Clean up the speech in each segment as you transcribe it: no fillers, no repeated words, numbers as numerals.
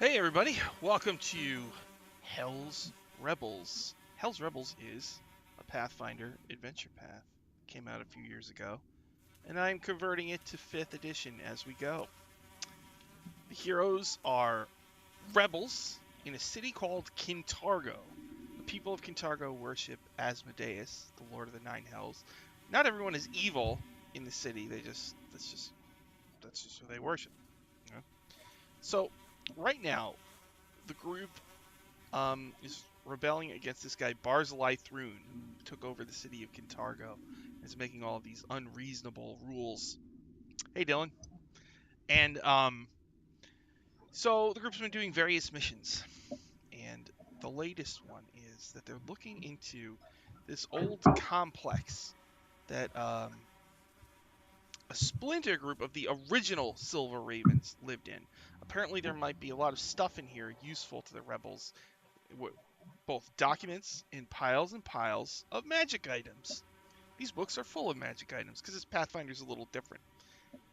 Hey everybody, welcome to Hell's Rebels. Hell's Rebels is a Pathfinder adventure path. Came out a few years ago, and I'm converting it to 5th edition as we go. The heroes are rebels in a city called Kintargo. The people of Kintargo worship Asmodeus, the Lord of the Nine Hells. Not everyone is evil in the city. That's just who they worship. You know? So right now, the group is rebelling against this guy Barzillai Thrun, who took over the city of Kintargo and is making all of these unreasonable rules. Hey, Dylan. And so the group's been doing various missions, and the latest one is that they're looking into this old complex that a splinter group of the original Silver Ravens lived in. Apparently, there might be a lot of stuff in here useful to the rebels, both documents and piles of magic items. These books are full of magic items because this Pathfinder's a little different.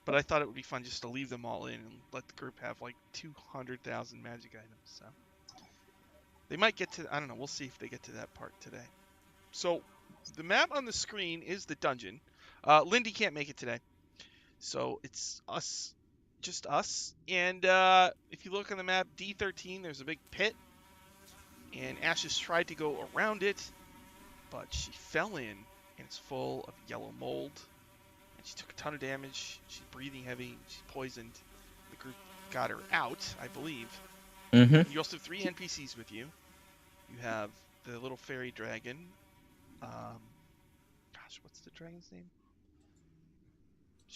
But I thought it would be fun just to leave them all in and let the group have like 200,000 magic items. So they might get to, I don't know, we'll see if they get to that part today. So the map on the screen is the dungeon. Lindy can't make it today. So it's us, just us. And if you look on the map, D13, there's a big pit. And Ashes tried to go around it, but she fell in, and it's full of yellow mold. And she took a ton of damage. She's breathing heavy. She's poisoned. The group got her out, I believe. Mm-hmm. You also have 3 NPCs with you. You have the little fairy dragon. Gosh, what's the dragon's name?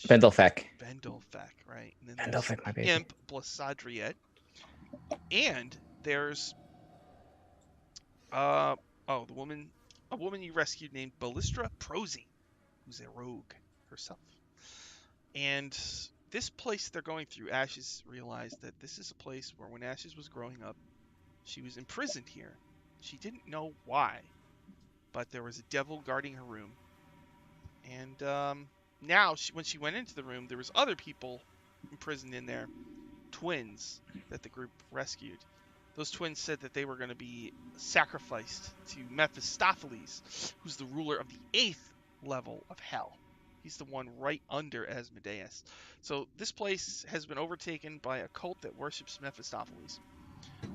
Vendelfek. Vendelfek, right. And then Vendelfek, my baby. Imp Blassadriet. And there's a woman you rescued named Ballistra Prosy, who's a rogue herself. And this place they're going through, Ashes realized that this is a place where when Ashes was growing up, she was imprisoned here. She didn't know why, but there was a devil guarding her room. And now, when she went into the room, there was other people imprisoned in there, twins that the group rescued. Those twins said that they were going to be sacrificed to Mephistopheles, who's the ruler of the 8th level of hell. He's the one right under Asmodeus. So this place has been overtaken by a cult that worships Mephistopheles.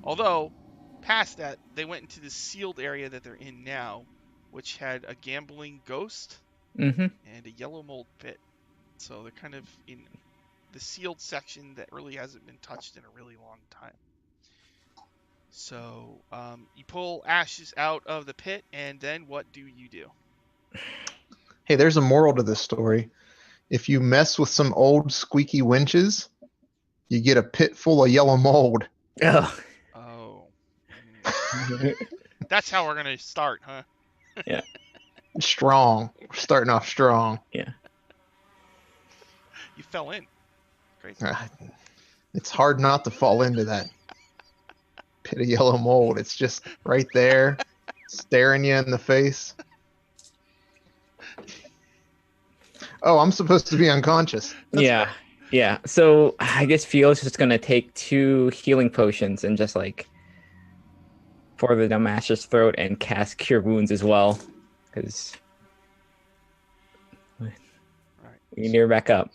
Although, past that, they went into the sealed area that they're in now, which had a gambling ghost and a yellow mold pit. So they're kind of in the sealed section that really hasn't been touched in a really long time. So you pull Ashes out of the pit, and then what do you do? Hey, there's a moral to this story. If you mess with some old squeaky winches, you get a pit full of yellow mold. Oh. That's how we're going to start, huh? Yeah. Strong. Starting off strong. Yeah. You fell in. Great. It's hard not to fall into that pit of yellow mold. It's just right there, staring you in the face. Oh, I'm supposed to be unconscious. That's right. Yeah. So I guess Fio's just gonna take 2 healing potions and just like pour them down Ash's throat and cast Cure Wounds as well, because we need her back up.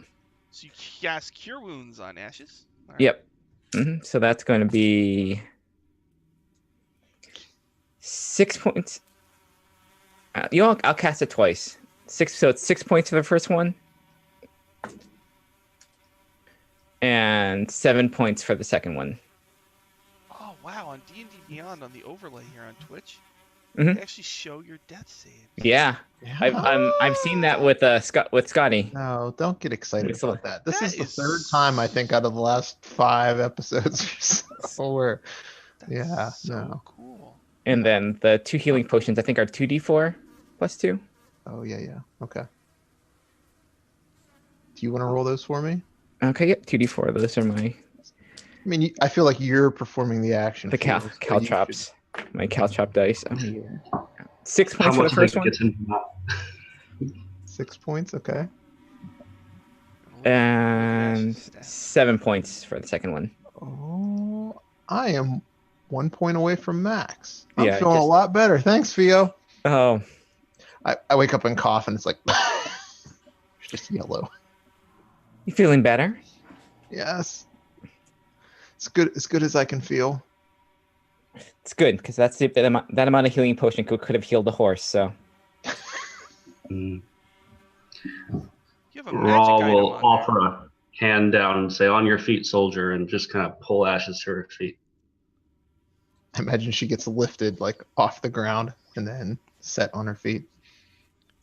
So you cast Cure Wounds on Ashes. Right. Yep. So that's going to be 6 points. I'll cast it twice. 6. So it's 6 points for the first one, and 7 points for the second one. Oh wow! On D&D Beyond, on the overlay here on Twitch, they actually show your death saves. Yeah. I've seen that with Scotty. No, don't get excited about that. This is the 3rd time I think out of the last 5 episodes or so where. Yeah. So cool. And then the 2 healing potions I think are 2d4 plus 2. Oh yeah. Okay. Do you want to roll those for me? Okay. Yep. 2d4. Those are my. I mean, I feel like you're performing the action. The caltrops. My caltrop dice. Oh, yeah. 6 points for the first one. 6 points, okay. And 7 points for the second one. Oh, I am 1 point away from max. I'm Yeah, feeling a lot better. Thanks, Theo. Oh, I wake up and cough, and it's like it's just yellow. you feeling better? Yes, it's good. As good as I can feel. It's good because that amount of healing potion could have healed the horse. So Mm. You have a magic Raw item will on offer there. a hand down and say, "On your feet, soldier," and just kind of pull Ashes to her feet. I imagine she gets lifted like off the ground and then set on her feet.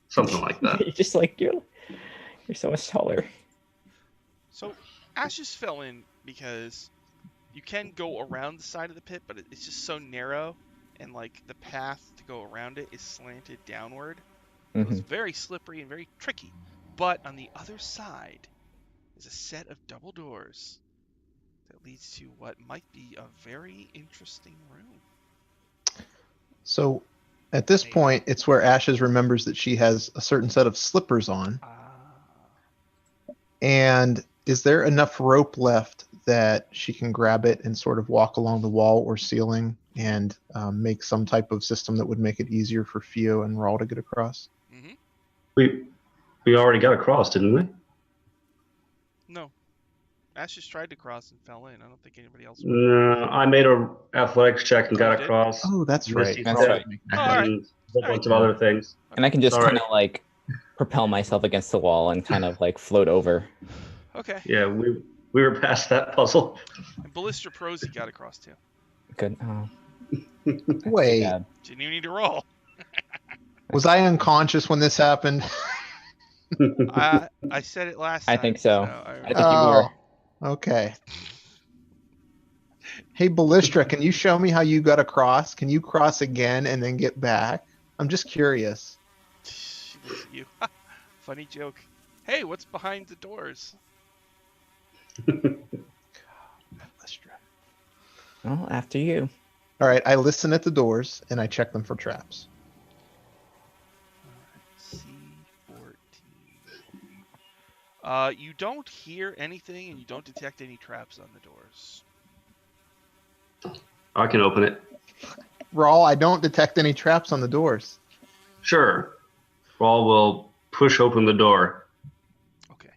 Something like that. you're just like you're so much taller. So Ashes fell in because you can go around the side of the pit, but it's just so narrow, and like the path to go around it is slanted downward. So it's very slippery and very tricky. But on the other side is a set of double doors that leads to what might be a very interesting room. So at this Maybe. point, it's where Ashes remembers that she has a certain set of slippers on. And is there enough rope left that she can grab it and sort of walk along the wall or ceiling and make some type of system that would make it easier for Fio and Rawl to get across? Mm-hmm. We already got across, didn't we? No. Ashes tried to cross and fell in. I don't think anybody else. No, I made a athletics check and Oh, you got did? Oh, Oh, that's right. Misty That's step right. Oh, all right. and a bunch Alright. of other things. And I can just Sorry. kind of like propel myself against the wall and kind of like float over. Okay. Yeah, we were past that puzzle. And Ballista Prosy got across too. Good. Oh, that's too Wait, bad. Didn't even need to roll. was I unconscious when this happened? I said it last time. I think so. I think you Oh, were. okay. Hey, Ballistra, can you show me how you got across? Can you cross again and then get back? I'm just curious. She looks at you. Funny joke. Hey, what's behind the doors? Ballistra. Well, after you. All right, I listen at the doors and I check them for traps. C14. You don't hear anything and you don't detect any traps on the doors. I can open it. Rawl, I don't detect any traps on the doors. Sure. Rawl will push open the door. Okay.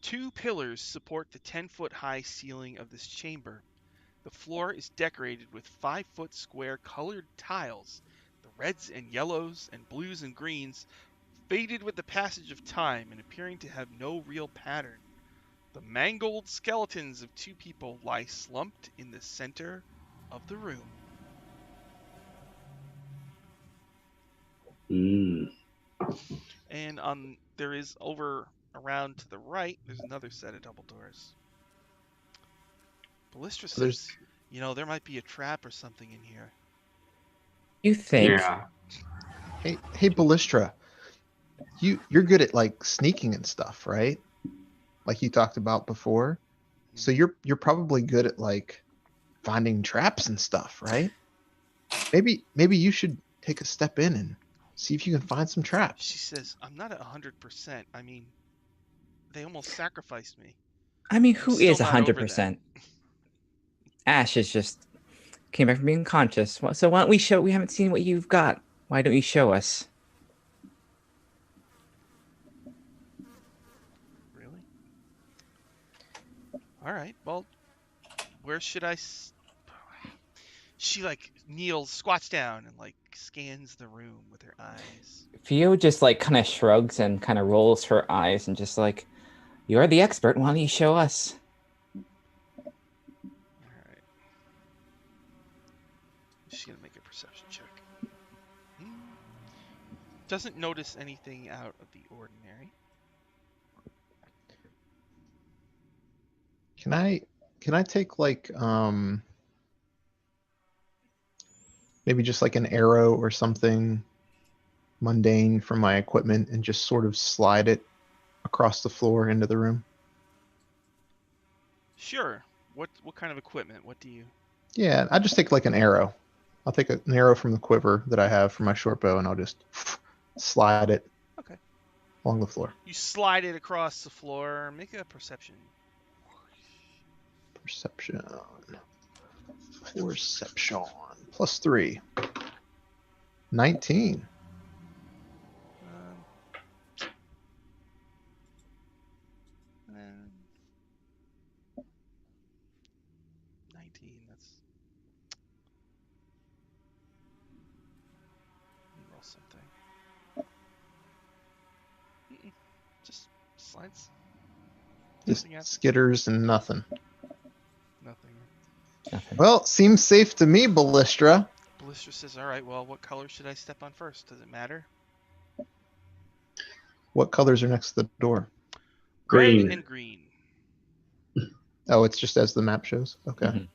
2 pillars support the 10-foot high ceiling of this chamber. The floor is decorated with 5-foot square colored tiles. The reds and yellows and blues and greens faded with the passage of time and appearing to have no real pattern. The mangled skeletons of 2 people lie slumped in the center of the room. And there is over around to the right, there's another set of double doors. Ballistra says, there might be a trap or something in here. You think? Yeah. Hey, Ballistra, you're good at like sneaking and stuff, right? Like you talked about before. So you're probably good at like finding traps and stuff, right? Maybe you should take a step in and see if you can find some traps. She says, I'm not at 100%. I mean, they almost sacrificed me. I mean, I'm who still is not over that. 100%? Ash is just came back from being conscious. Well, so why don't we show? We haven't seen what you've got. Why don't you show us? Really? All right. Well, where should I? She like kneels, squats down, and like scans the room with her eyes. Fio just like kind of shrugs and kind of rolls her eyes and just like, "You're the expert. Why don't you show us?" All right. She's gonna make a perception check. Doesn't notice anything out of the ordinary. Can I take like maybe just like an arrow or something mundane from my equipment and just sort of slide it across the floor into the room? Sure. What kind of equipment? What do you? Yeah, I just take like an arrow. I'll take an arrow from the quiver that I have for my short bow and I'll just slide it along the floor. You slide it across the floor. Make a perception. Perception. Perception. +3. 19. Um, um, 19. That's. Let me roll something. Just slides. Just Nothing happens. skitters and nothing. Nothing. Nothing. Well, seems safe to me, Ballistra. Ballistra says, "All right. Well, what color should I step on first? Does it matter?" What colors are next to the door? Green. Red and green. Oh, it's just as the map shows. Okay. Mhm.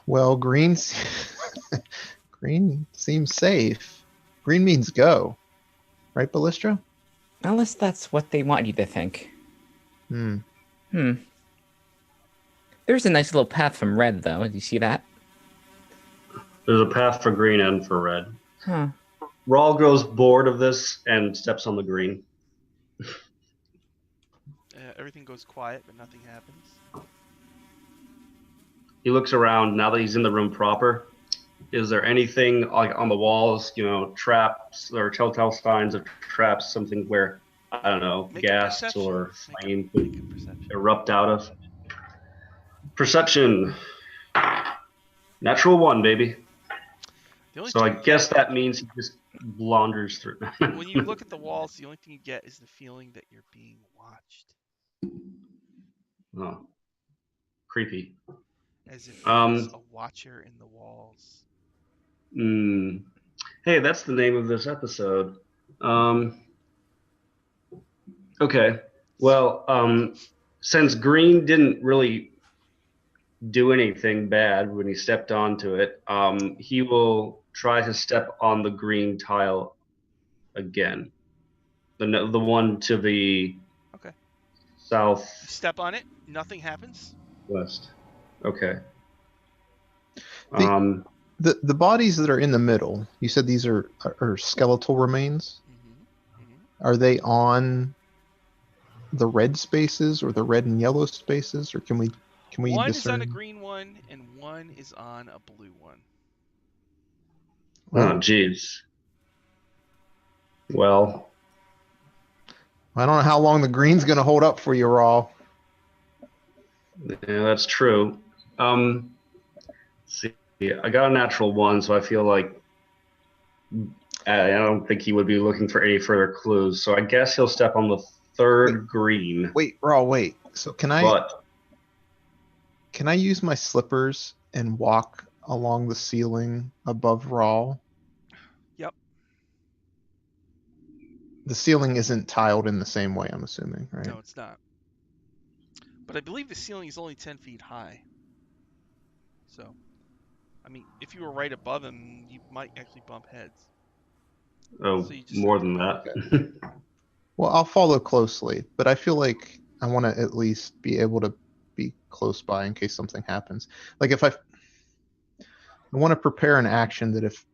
Well, green seems safe. Green means go, right, Ballistra? Unless that's what they want you to think. Hmm. There's a nice little path from red, though. Do you see that? There's a path for green and for red. Huh. Rawl grows bored of this and steps on the green. Everything goes quiet, but nothing happens. He looks around now that he's in the room proper. Is there anything like on the walls, traps or telltale signs of traps, something where, I don't know, Make a gas perception. or Make flame a could perception. erupt out of? Perception. Natural 1, baby. The only So I thing you guess get, that means he just blunders through. when you look at the walls, the only thing you get is the feeling that you're being watched, Oh, creepy. as if there's Um, a watcher in the walls. Hey, that's the name of this episode. Okay. Well, since Green didn't really do anything bad when he stepped onto it, he will try to step on the green tile again. The one to the Okay. You southwest. step on it, nothing happens. Okay. The- The bodies that are in the middle, you said these are skeletal remains. Are they on the red spaces or the red and yellow spaces, or can we One is discern? on a green one, and one is on a blue one. Oh, geez. Well, I don't know how long the green's going to hold up for you, Raw. yeah, that's true. Let's see, I got a natural 1, so I feel like I don't think he would be looking for any further clues. So I guess he'll step on the third green. Wait, Raw, wait. So can I But use my slippers and walk along the ceiling above Raw? Yep. The ceiling isn't tiled in the same way, I'm assuming, right? No, it's not. But I believe the ceiling is only 10 feet high. So, I mean, if you were right above him, you might actually bump heads. oh, So you just more have to than bump. that. Well, I'll follow closely, but I feel like I want to at least be able to be close by in case something happens. Like if I want to prepare an action that if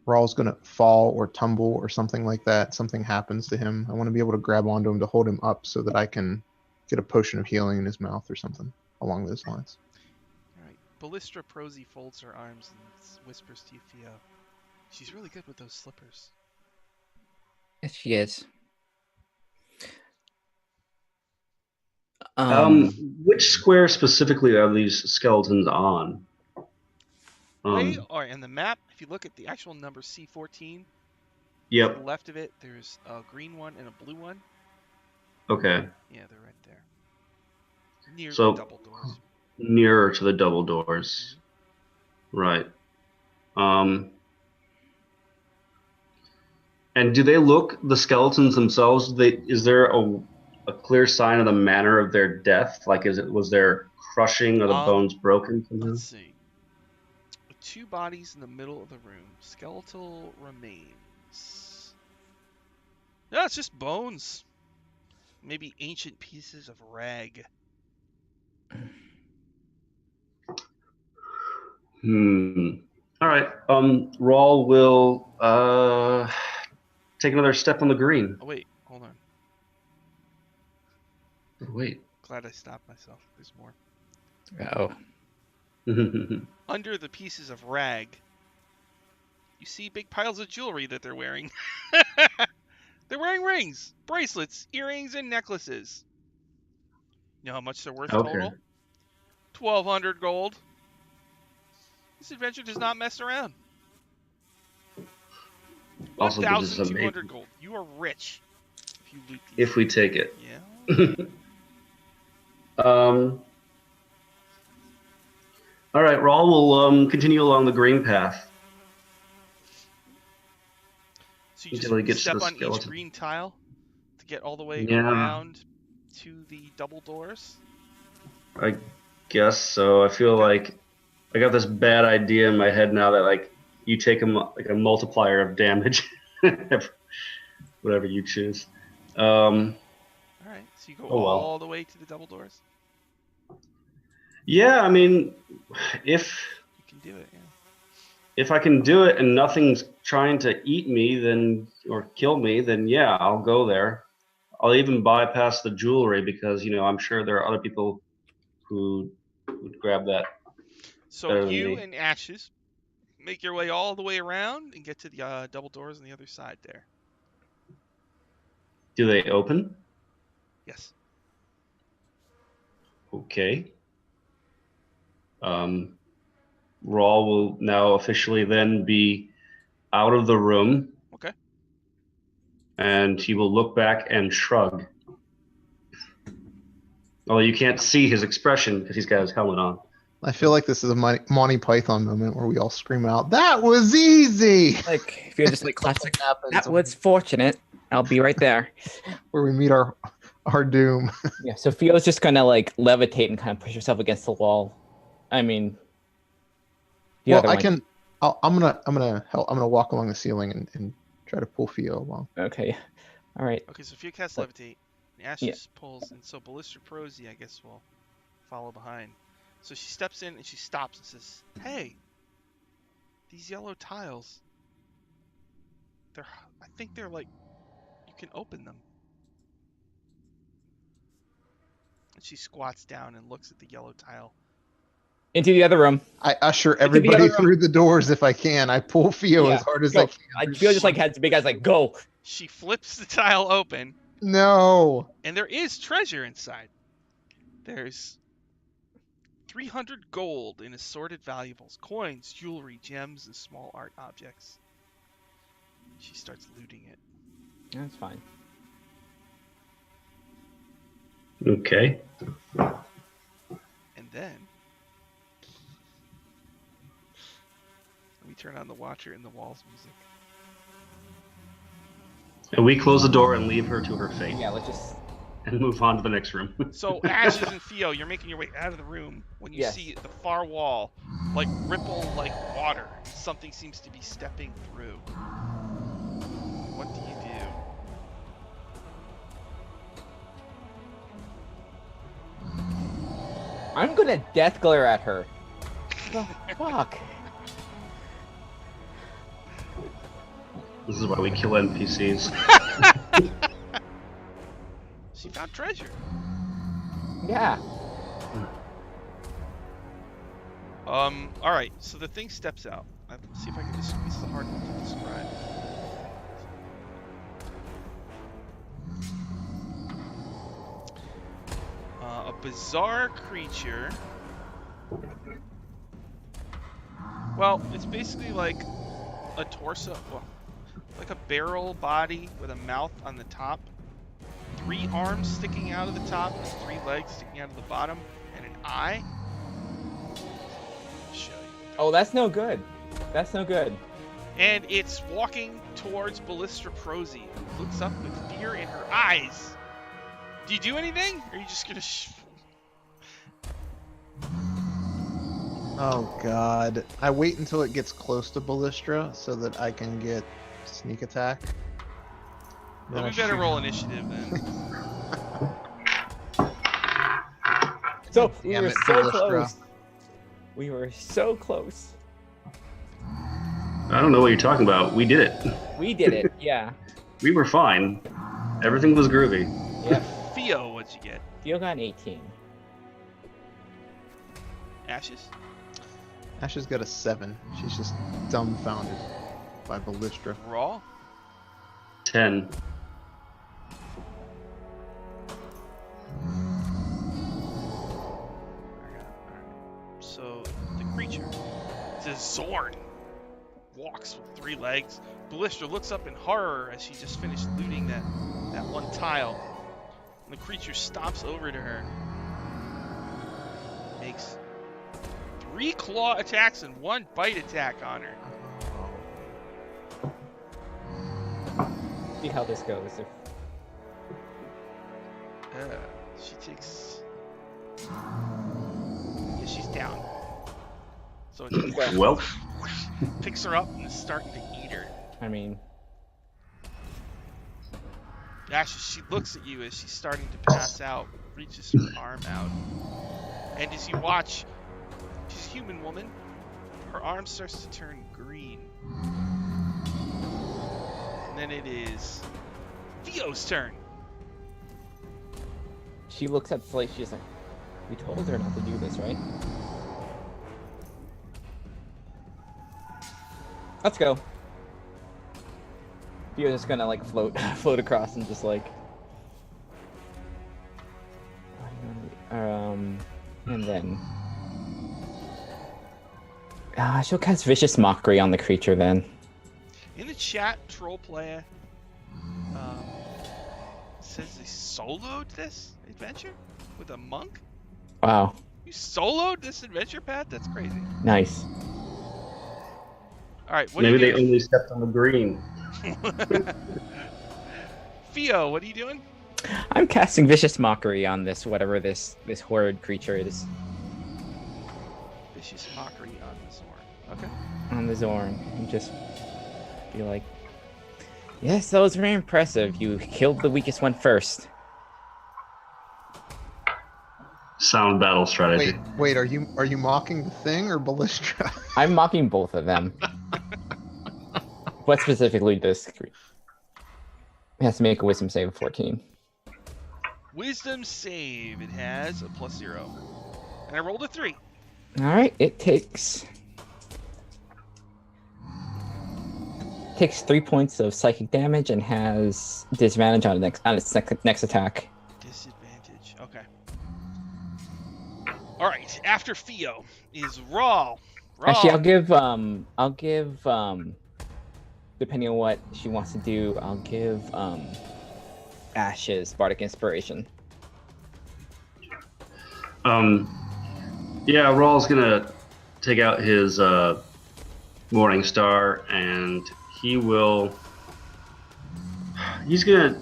Raw's going to fall or tumble or something like that, something happens to him, I want to be able to grab onto him to hold him up so that I can get a potion of healing in his mouth or something along those lines. All right. Ballistra Prosy folds her arms and whispers to you, Theo. She's really good with those slippers. Yes, she is. Which square specifically are these skeletons on? They are in the map. If you look at the actual number C14, to Yep. the left of it, there's a green one and a blue one. Okay. Yeah, they're right there. Near So- the double doors. Nearer to the double doors. Right. And do they look, the skeletons themselves, is there a clear sign of the manner of their death? Like, was there crushing or the bones broken somehow? Let's see. Two bodies in the middle of the room. Skeletal remains. No, it's just bones. Maybe ancient pieces of rag. All right. Rawl will take another step on the green. Oh, wait. Hold on. Wait. Glad I stopped myself. There's more. Oh. Under the pieces of rag, you see big piles of jewelry that they're wearing. They're wearing rings, bracelets, earrings, and necklaces. You know how much they're worth total? 1,200 gold. This adventure does not mess around. Also gives us 1,200 gold. You are rich if you loot these. if we take it. Yeah. All right, Rawl will continue along the green path. So you Until he just gets to step the on each skeleton. green tile to get all the way Yeah. around to the double doors. I guess so. I feel like I got this bad idea in my head now that like you take like a multiplier of damage, whatever you choose. All right. So you go Oh, well. all the way to the double doors. Yeah, I mean, if You can do it. Yeah. if I can do it and nothing's trying to eat me, then or kill me, then yeah, I'll go there. I'll even bypass the jewelry because I'm sure there are other people who would grab that. So Better than you me. and Ashes make your way all the way around and get to the double doors on the other side there. Do they open? Yes. Okay. Raw will now officially then be out of the room. Okay. And he will look back and shrug. Although you can't see his expression because he's got his helmet on. I feel like this is a Monty Python moment where we all scream out, "That was easy!" Like if you're just like classic. happens. That was fortunate. I'll be right there. Where we meet our doom. Yeah. So Fio's just gonna like levitate and kind of push herself against the wall. I mean. the Well, other I one. can. I'm gonna help. I'm gonna walk along the ceiling and try to pull Theo along. Okay. All right. Okay, so Fia casts Levitate, and Ashes pulls, and so Ballista Prosy, I guess, will follow behind. So she steps in and she stops and says, "Hey, these yellow tiles, I think they're like, you can open them." And she squats down and looks at the yellow tile. Into the other room. I usher the everybody other room. through the doors if I can. I pull Theo Yeah, as hard as go. I can. Fio just like has big eyes like go. She flips the tile open, No. and there is treasure inside. There's 300 gold in assorted valuables, coins, jewelry, gems, and small art objects. She starts looting it. That's fine. Okay. And then we turn on the Watcher in the Walls music. And we close the door and leave her to her fate. Yeah, let's just. And move on to the next room. So Ashes and Theo, you're making your way out of the room when you Yes. see the far wall like ripple like water. Something seems to be stepping through. What do you do? I'm gonna death glare at her. The fuck. This is why we kill NPCs. She found treasure. Yeah. All right. So the thing steps out. Let's see if I can this is the hard one to describe. A bizarre creature. Well, it's basically like a torso, well, like a barrel body with a mouth on the top, 3 arms sticking out of the top, and 3 legs sticking out of the bottom, and an eye. I'll show you. Oh, that's no good. That's no good. And it's walking towards Ballista Prosy, who looks up with fear in her eyes. Do you do anything? Or are you just gonna Oh God. I wait until it gets close to Ballistra so that I can get sneak attack. Then Well, I we better shoot. roll initiative then. So we Damn were it, so Ballistra. close. We were so close. I don't know what you're talking about. We did it. We did it. Yeah. We were fine. Everything was groovy. Yeah. Theo, what'd you get? Theo got an 18. Ashes? Ash has got a 7. She's just dumbfounded by Ballistra. Raw. 10. So the creature, it's a Zorn, walks with 3 legs. Ballistra looks up in horror as she just finished looting that one tile. And the creature stomps over to her. Makes 3 claw attacks and 1 bite attack on her. See how this goes. She takes. Yeah, she's down. So it Well, picks her up and is starting to eat her. I mean, Actually, she looks at you as she's starting to pass out, reaches her arm out. And as you watch, she's a human woman. Her arm starts to turn green. And then it is Theo's turn. she looks at Slate. She's like, "We told her not to do this, right?" Let's go. You're just gonna like float across and just like, and then she'll cast Vicious Mockery on the creature then. In the chat, Troll Player says they soloed this adventure with a monk? Wow, You soloed this adventure, Pat? That's crazy. nice. Alright, what maybe are they you doing? only stepped on the green. Theo, what are you doing? I'm casting Vicious Mockery on this whatever this horrid creature is Vicious Mockery on the Zorn. Okay. on the Zorn, and just be like, "Yes, that was very impressive. You killed the weakest one first." Sound battle strategy. Wait, are you mocking the thing or Ballistra? I'm mocking both of them. But specifically this creature. It has to make a wisdom save of 14. Wisdom save. It has a +0. And I rolled a 3. Alright, it takes 3 points of psychic damage and has disadvantage on its next attack. Disadvantage. Okay. Alright, after Theo is Raw. Actually, I'll give depending on what she wants to do, I'll give Ash's Bardic Inspiration. Yeah, Rawl's gonna take out his Morning Star, and he's gonna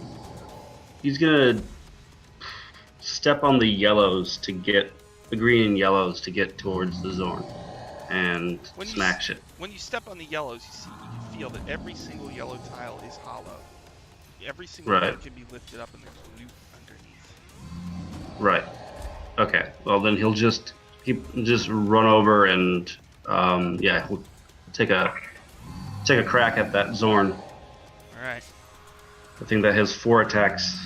step on the yellows to get the green and yellows to get towards the Zorn and smash it. When you step on the yellows, you can feel that every single yellow tile is hollow. Every single Right. one can be lifted up and there's loot underneath. Right. Okay. Well, then he'll just run over and he'll take a crack at that Zorn. Alright. I think that has 4 attacks.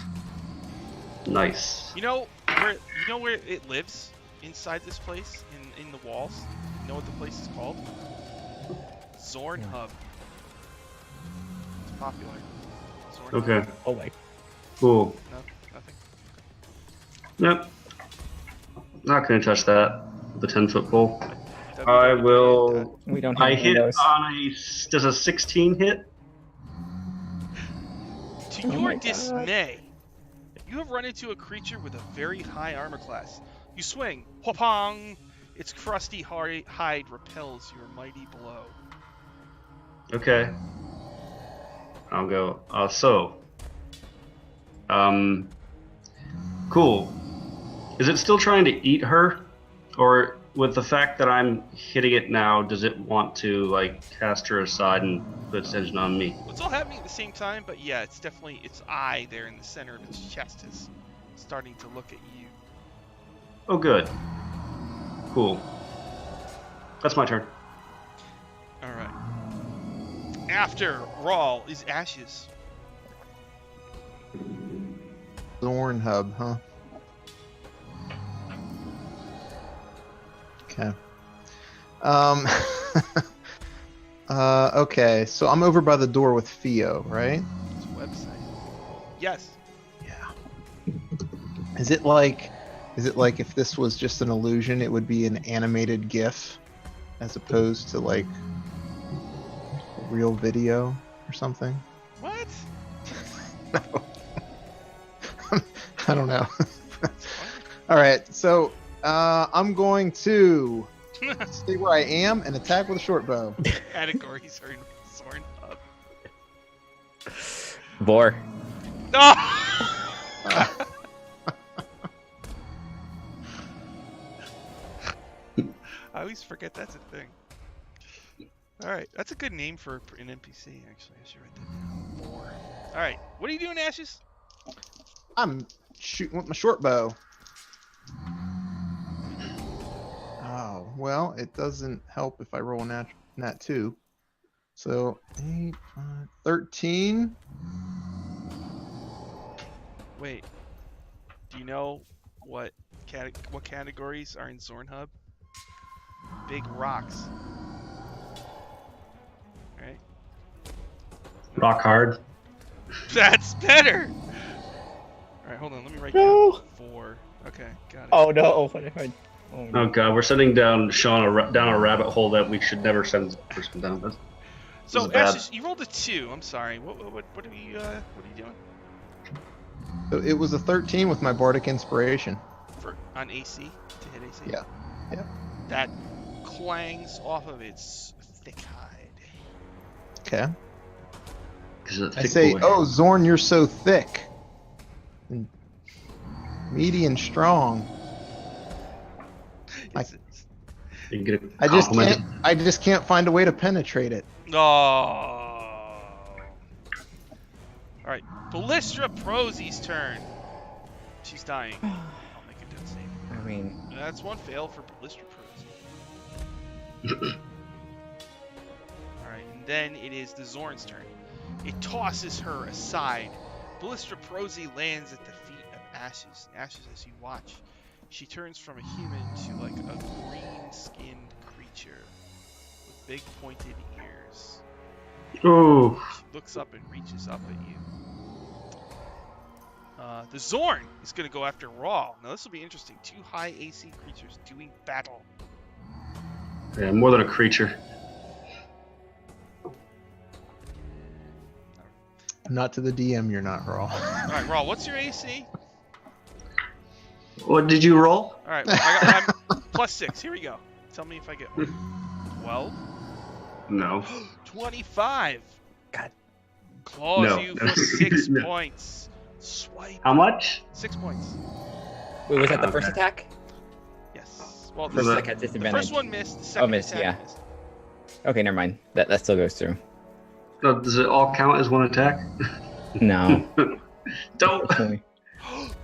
Nice. You know where it lives? Inside this place? In the walls? You know what the place is called? Zorn Hub. It's popular. Zorn Okay. Hub. Oh my. Cool. No, nothing. Yep. Not gonna touch that. The 10-foot pole. I will. We don't have I any hit of those. on does a 16 hit? To Oh your my God. dismay, you have run into a creature with a very high armor class. You swing, hopong! Its crusty hide repels your mighty blow. Okay. I'll go. Cool. Is it still trying to eat her? Or with the fact that I'm hitting it now, does it want to, like, cast her aside and put its attention on me? Well, it's all happening at the same time, but yeah, it's definitely its eye there in the center of its chest is starting to look at you. Oh, good. Cool. That's my turn. Alright. After Rawl is Ashes. Zorn Hub, huh? Okay. Um. Okay, so I'm over by the door with Theo, right? It's a website. Yes. Yeah. Is it like if this was just an illusion, it would be an animated GIF as opposed to like a real video or something? What? I don't know. It's funny. All right, so I'm going to stay where I am and attack with a short bow. Categories are in Zorn Hub. Vor. No! I always forget that's a thing. Alright, that's a good name for an NPC, actually. I should write that down. More. Alright, what are you doing, Ashes? I'm shooting with my short bow. Oh, well, it doesn't help if I roll a nat 2. So, 8, 5, 13. Wait. Do you know what categories are in Zorn Hub? Big rocks. Right? Rock hard. That's better! Alright, hold on, let me write No. down 4. Okay, got it. Oh no! What if I? Oh, no. Oh god, we're sending down Sean down a rabbit hole that we should never send the person down. So, is bad. Ashes, you rolled a 2. I'm sorry. What are you doing? So it was a 13 with my bardic inspiration. On AC? To hit AC? Yeah. Yeah. That clangs off of its thick hide. Okay. Is it I thick say, boy? oh, Zorn, you're so thick. And meaty and strong. I- Is it- You get a I just compliment. can't. I just can't find a way to penetrate it. Oh. Alright, Ballistra Prosy's turn. She's dying. I'll make a death save. I mean, That's one fail for Ballistra Prosy. Alright, and then it is the Zorn's turn. It tosses her aside. Ballistra Prosy lands at the feet of Ashes. Ashes, as you watch, she turns from a human to like a green-skinned creature with big pointed ears. Oh, She looks up and reaches up at you. The Zorn is going to go after Raw. Now this will be interesting. 2 high AC creatures doing battle. yeah, more than a creature. Not to the DM, you're not raw. All right, Raw, what's your AC? What did you roll? All right, well, I'm +6. Here we go. Tell me if I get one. 12. No. 25. God. Claws No. you for 6 No. points. Swipe. How much? 6 points. wait, was that the first Okay. attack? Yes. Well, First that- attack had the disadvantage. first one missed. The second missed, attack yeah. missed. Okay, never mind. That still goes through. So does it all count as one attack? No. Don't.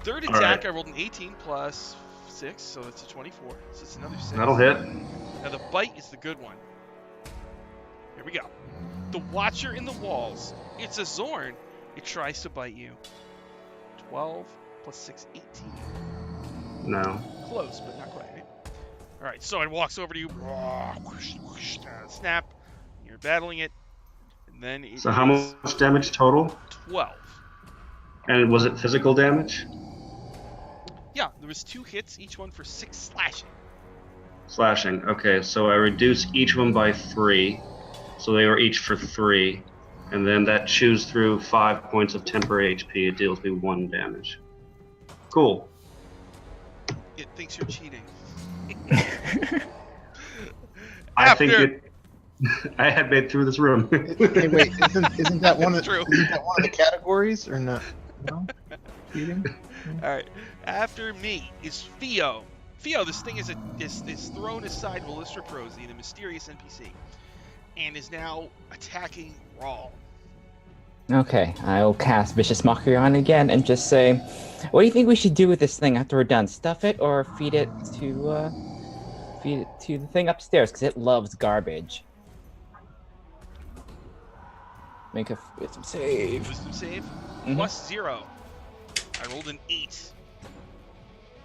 Third All attack, right. I rolled an 18 plus 6, so it's a 24. So it's another 6. That'll hit. Now the bite is the good one. Here we go. The Watcher in the walls. It's a Zorn. It tries to bite you. 12 plus 6, 18. No. Close, but not quite. Right? All right, so it walks over to you. Whoosh, whoosh, snap. You're battling it. And then it So how is much damage total? 12. And was it physical damage? Yeah, there was 2 hits, each one for 6 slashing. Slashing. Okay, so I reduce each of them by 3. So they were each for 3. And then that chews through 5 points of temporary HP. It deals me 1 damage. Cool. It thinks you're cheating. I think it. I had made through this room. Hey, wait, isn't that one of True. isn't that one of the categories or not? No. Cheating? All right. After me is Theo. Theo, this thing is thrown aside Ballistra Prosy, the mysterious NPC, and is now attacking Rawl. Okay, I'll cast Vicious Mockery on it again and just say, what do you think we should do with this thing after we're done? Stuff it or feed it to the thing upstairs because it loves garbage. Make a wisdom save. Wisdom save Mhm. +0. I rolled an 8.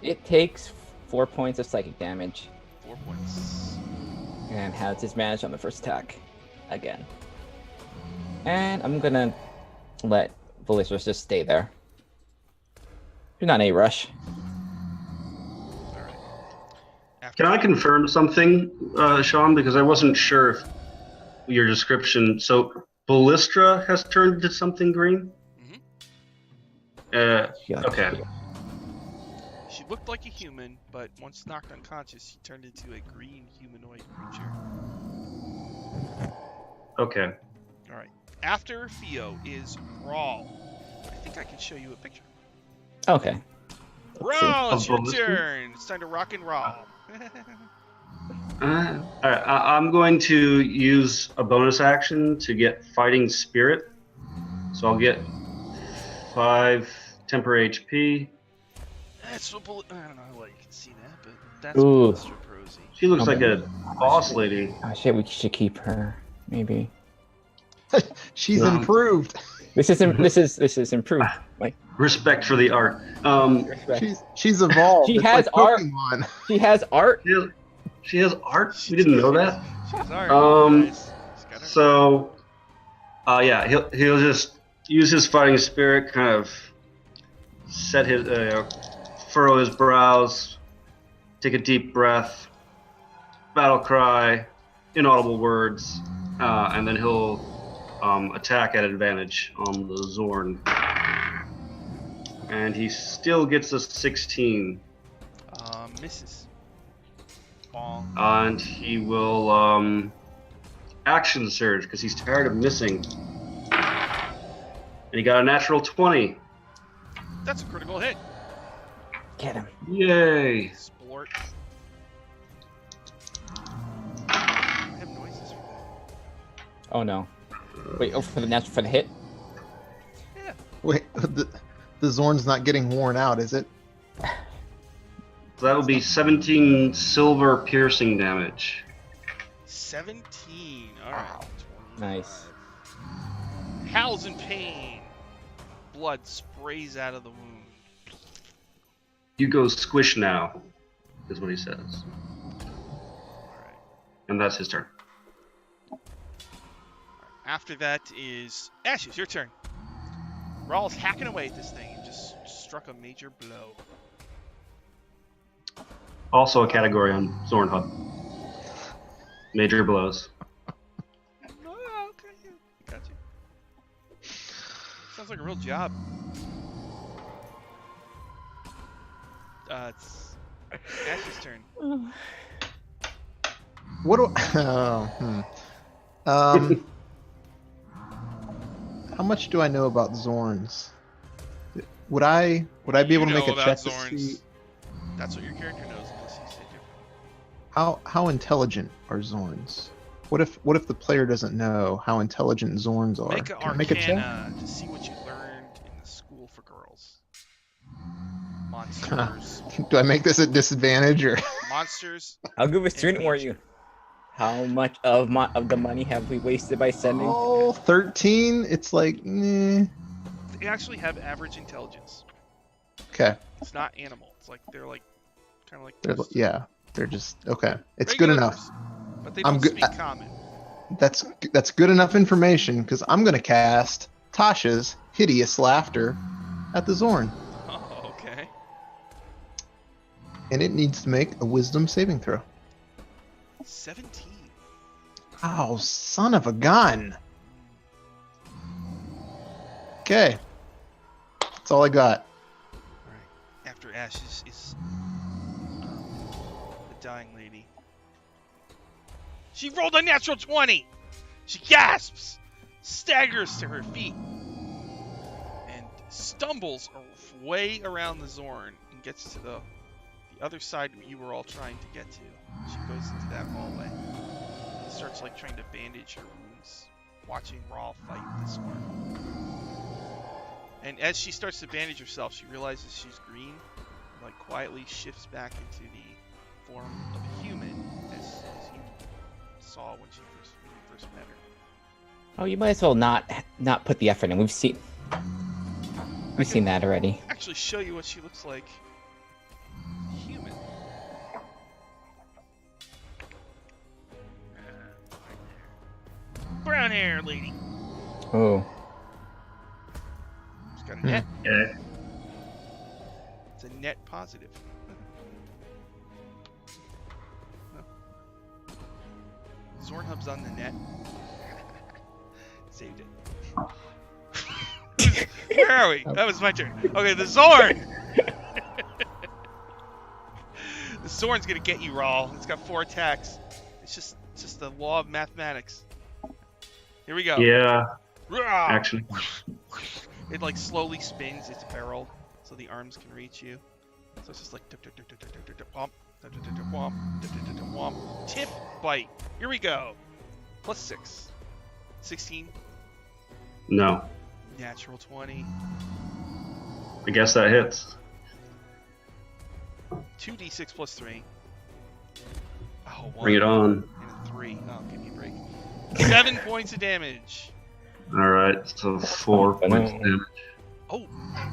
It takes 4 points of psychic damage. 4 points. And has disadvantage on the first attack again. And I'm gonna let Ballista just stay there. There's not any rush. All right. After Can I confirm something, Sean? Because I wasn't sure if your description. So Ballistra has turned into something green. Yeah. Okay. She looked like a human, but once knocked unconscious, she turned into a green humanoid creature. Okay. All right. After Theo is Rawl. I think I can show you a picture. Okay. Rawl, it's your Ballistra? turn. It's time to rock and roll. All right. I'm going to use a bonus action to get Fighting Spirit. So I'll get 5 temporary HP. That's what I don't know how well you can see that, but that's Ooh. Ballistra Prosy. She looks Okay. like a boss lady. Oh shit, we should keep her. Maybe. She's Um, improved. This is improved. Like Respect for the art. She's evolved. She It's has like art. Pokemon. she has art. She has art. We didn't know that. She's alright, Um, guys. She's got her- So, yeah, he'll just use his fighting spirit, kind of set his furrow his brows, take a deep breath, battle cry, inaudible words, and then he'll attack at advantage on the Zorn. And he still gets a 16. Misses. Bong. And he will action surge because he's tired of missing. And he got a natural 20. That's a critical hit. Get him. Yay! Splort. I have noises for that. Oh no. Wait, for the hit? Yeah. Wait, the Zorn's not getting worn out, is it? So that would be 17 silver piercing damage. 17. Alright. Nice. Howls in pain. Blood sprays out of the wound. You go squish now, is what he says. Alright. And that's his turn. After that is Ashes, your turn. Rawl's hacking away at this thing and just struck a major blow. Also a category on Zorn Hub. Major blows. Oh, okay, yeah. Got you. Sounds like a real job. It's Ash's turn. What do? How much do I know about Zorns? Would I be able to make a check to see That's what your character knows, unless you say different. how intelligent are Zorns? What if the player doesn't know how intelligent Zorns are? Make an Can I make a check? Arcana to see what you learned in the school for girls. Monsters. Do I make this at disadvantage or? Monsters. How good of a student were you? How much of the money have we wasted by sending? Oh, 13. It's like, They actually have average intelligence. okay. It's not animal. It's like they're like kind of like They're, most yeah, they're just okay. It's good regular enough. person, but they I'm don't good- speak common. That's good enough information because I'm gonna cast Tasha's hideous laughter at the Zorn, Oh, okay. and it needs to make a Wisdom saving throw. 17. Oh, son of a gun! Okay, that's all I got. All right. After Ashes is the dying lady. She rolled a natural 20. She gasps, staggers to her feet, and stumbles way around the Zorn and gets to the other side you were all trying to get to. She goes into that hallway. Starts like trying to bandage her wounds, watching Raw fight this one. And as she starts to bandage herself, she realizes she's green, like quietly shifts back into the form of a human, as you saw when you first met her. Oh, you might as well not put the effort in. We've seen that already. Actually, show you what she looks like. Human. around here, lady. Oh. It's got a net. Okay. It's a net positive. Zornhub's on the net. Saved it. Where are we? That was my turn. Okay, the Zorn! The Zorn's gonna get you, Rawl. It's got 4 attacks. It's just the law of mathematics. Here we go. Yeah. Rah! Actually. It like slowly spins its barrel so the arms can reach you. So it's just like womp, womp, womp. Tip bite. Here we go. +6. 16. No. Natural 20. I guess that hits. 2d6 plus 3. Oh, 1 Bring it on. and a 3. Oh, give me a break. 7 points of damage. All right. So 4 points damage. Oh,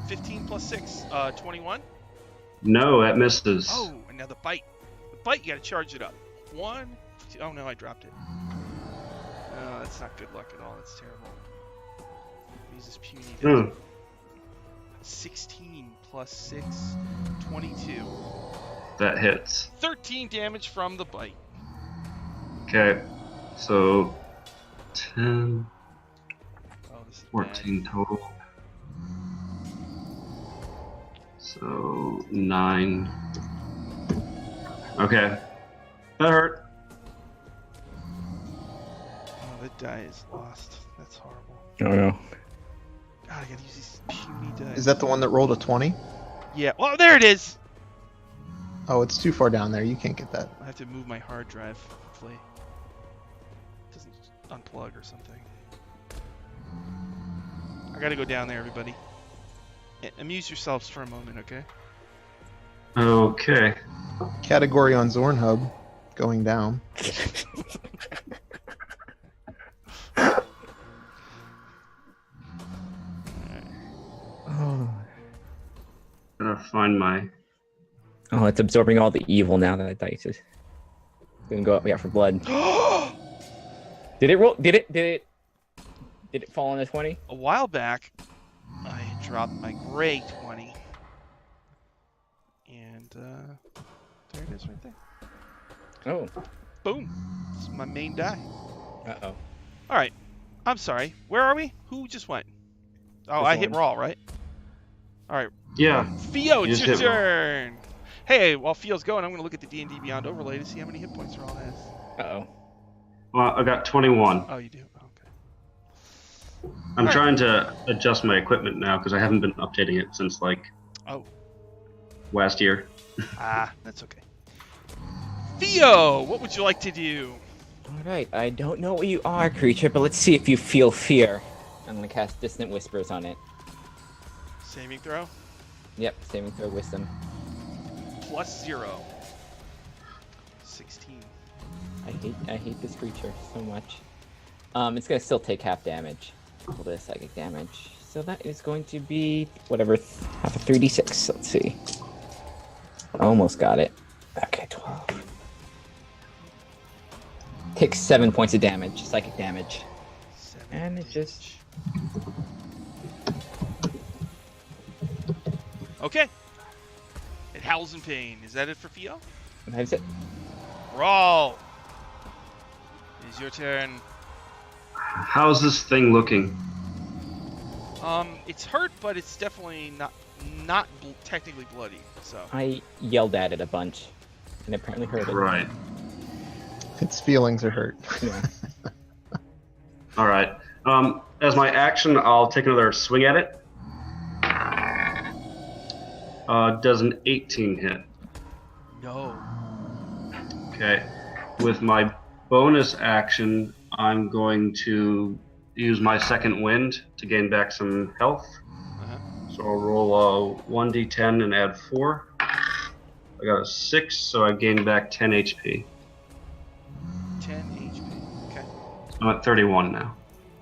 15 plus 6. 21. No, that misses. Oh, and now the bite. The bite, you gotta charge it up. 1. 2, oh no, I dropped it. Oh, that's not good luck at all. That's terrible. Use this puny die. 16 plus 6. 22. That hits. 13 damage from the bite. Okay. So 10, Oh, this is 14 total. So 9. Okay. That hurt. bad. Oh, that die is lost. That's horrible. Oh no. God, I gotta use these puny dice. Is that the one that rolled a 20? Yeah. Oh, there it is! Oh, it's too far down there. You can't get that. I have to move my hard drive. Hopefully, it doesn't unplug or something. I gotta go down there, everybody. Amuse yourselves for a moment, okay? Okay. Category on Zornhub going down. Oh. Gotta find my. Oh, it's absorbing all the evil now that dice is. It's gonna go up. Yeah, for blood. Did it roll? Did it fall on a 20? A while back, I dropped my gray 20. And, there it is right there. Oh. Boom. It's my main die. Uh-oh. Alright. I'm sorry. Where are we? Who just went? Oh, This I hit one. Raw, right? Alright. Yeah. Theo, You it's just your hit Raw. turn. Hey, while Theo's going, I'm going to look at the D&D Beyond overlay to see how many hit points Raw has. Uh-oh. Well, I got 21. Oh, you do? Okay. I'm Alright. trying to adjust my equipment now because I haven't been updating it since like Oh. last year. Ah, that's okay. Theo, what would you like to do? Alright, I don't know what you are, creature, but let's see if you feel fear. I'm gonna cast Dissonant Whispers on it. Saving throw? Yep, saving throw wisdom. +0. 16. I hate this creature so much. It's gonna still take half damage. A little bit of psychic damage. So that is going to be whatever half of 3d6. Let's see. Almost got it. Okay, 12. Takes 7 points of damage, psychic damage. 7 And it just- Okay. It howls in pain. Is that it for Theo? That's it. Rawl. It is your turn. How's this thing looking? It's hurt, but it's definitely not technically bloody. So I yelled at it a bunch, and apparently hurt it. Right. Its feelings are hurt. Yeah. All right. As my action, I'll take another swing at it. Does an 18 hit? no. Okay. With my bonus action, I'm going to use my second wind to gain back some health. Uh-huh. So I'll roll a 1d10 and add 4. I got a 6, so I gain back 10 HP. 10 HP. Okay. I'm at 31 now.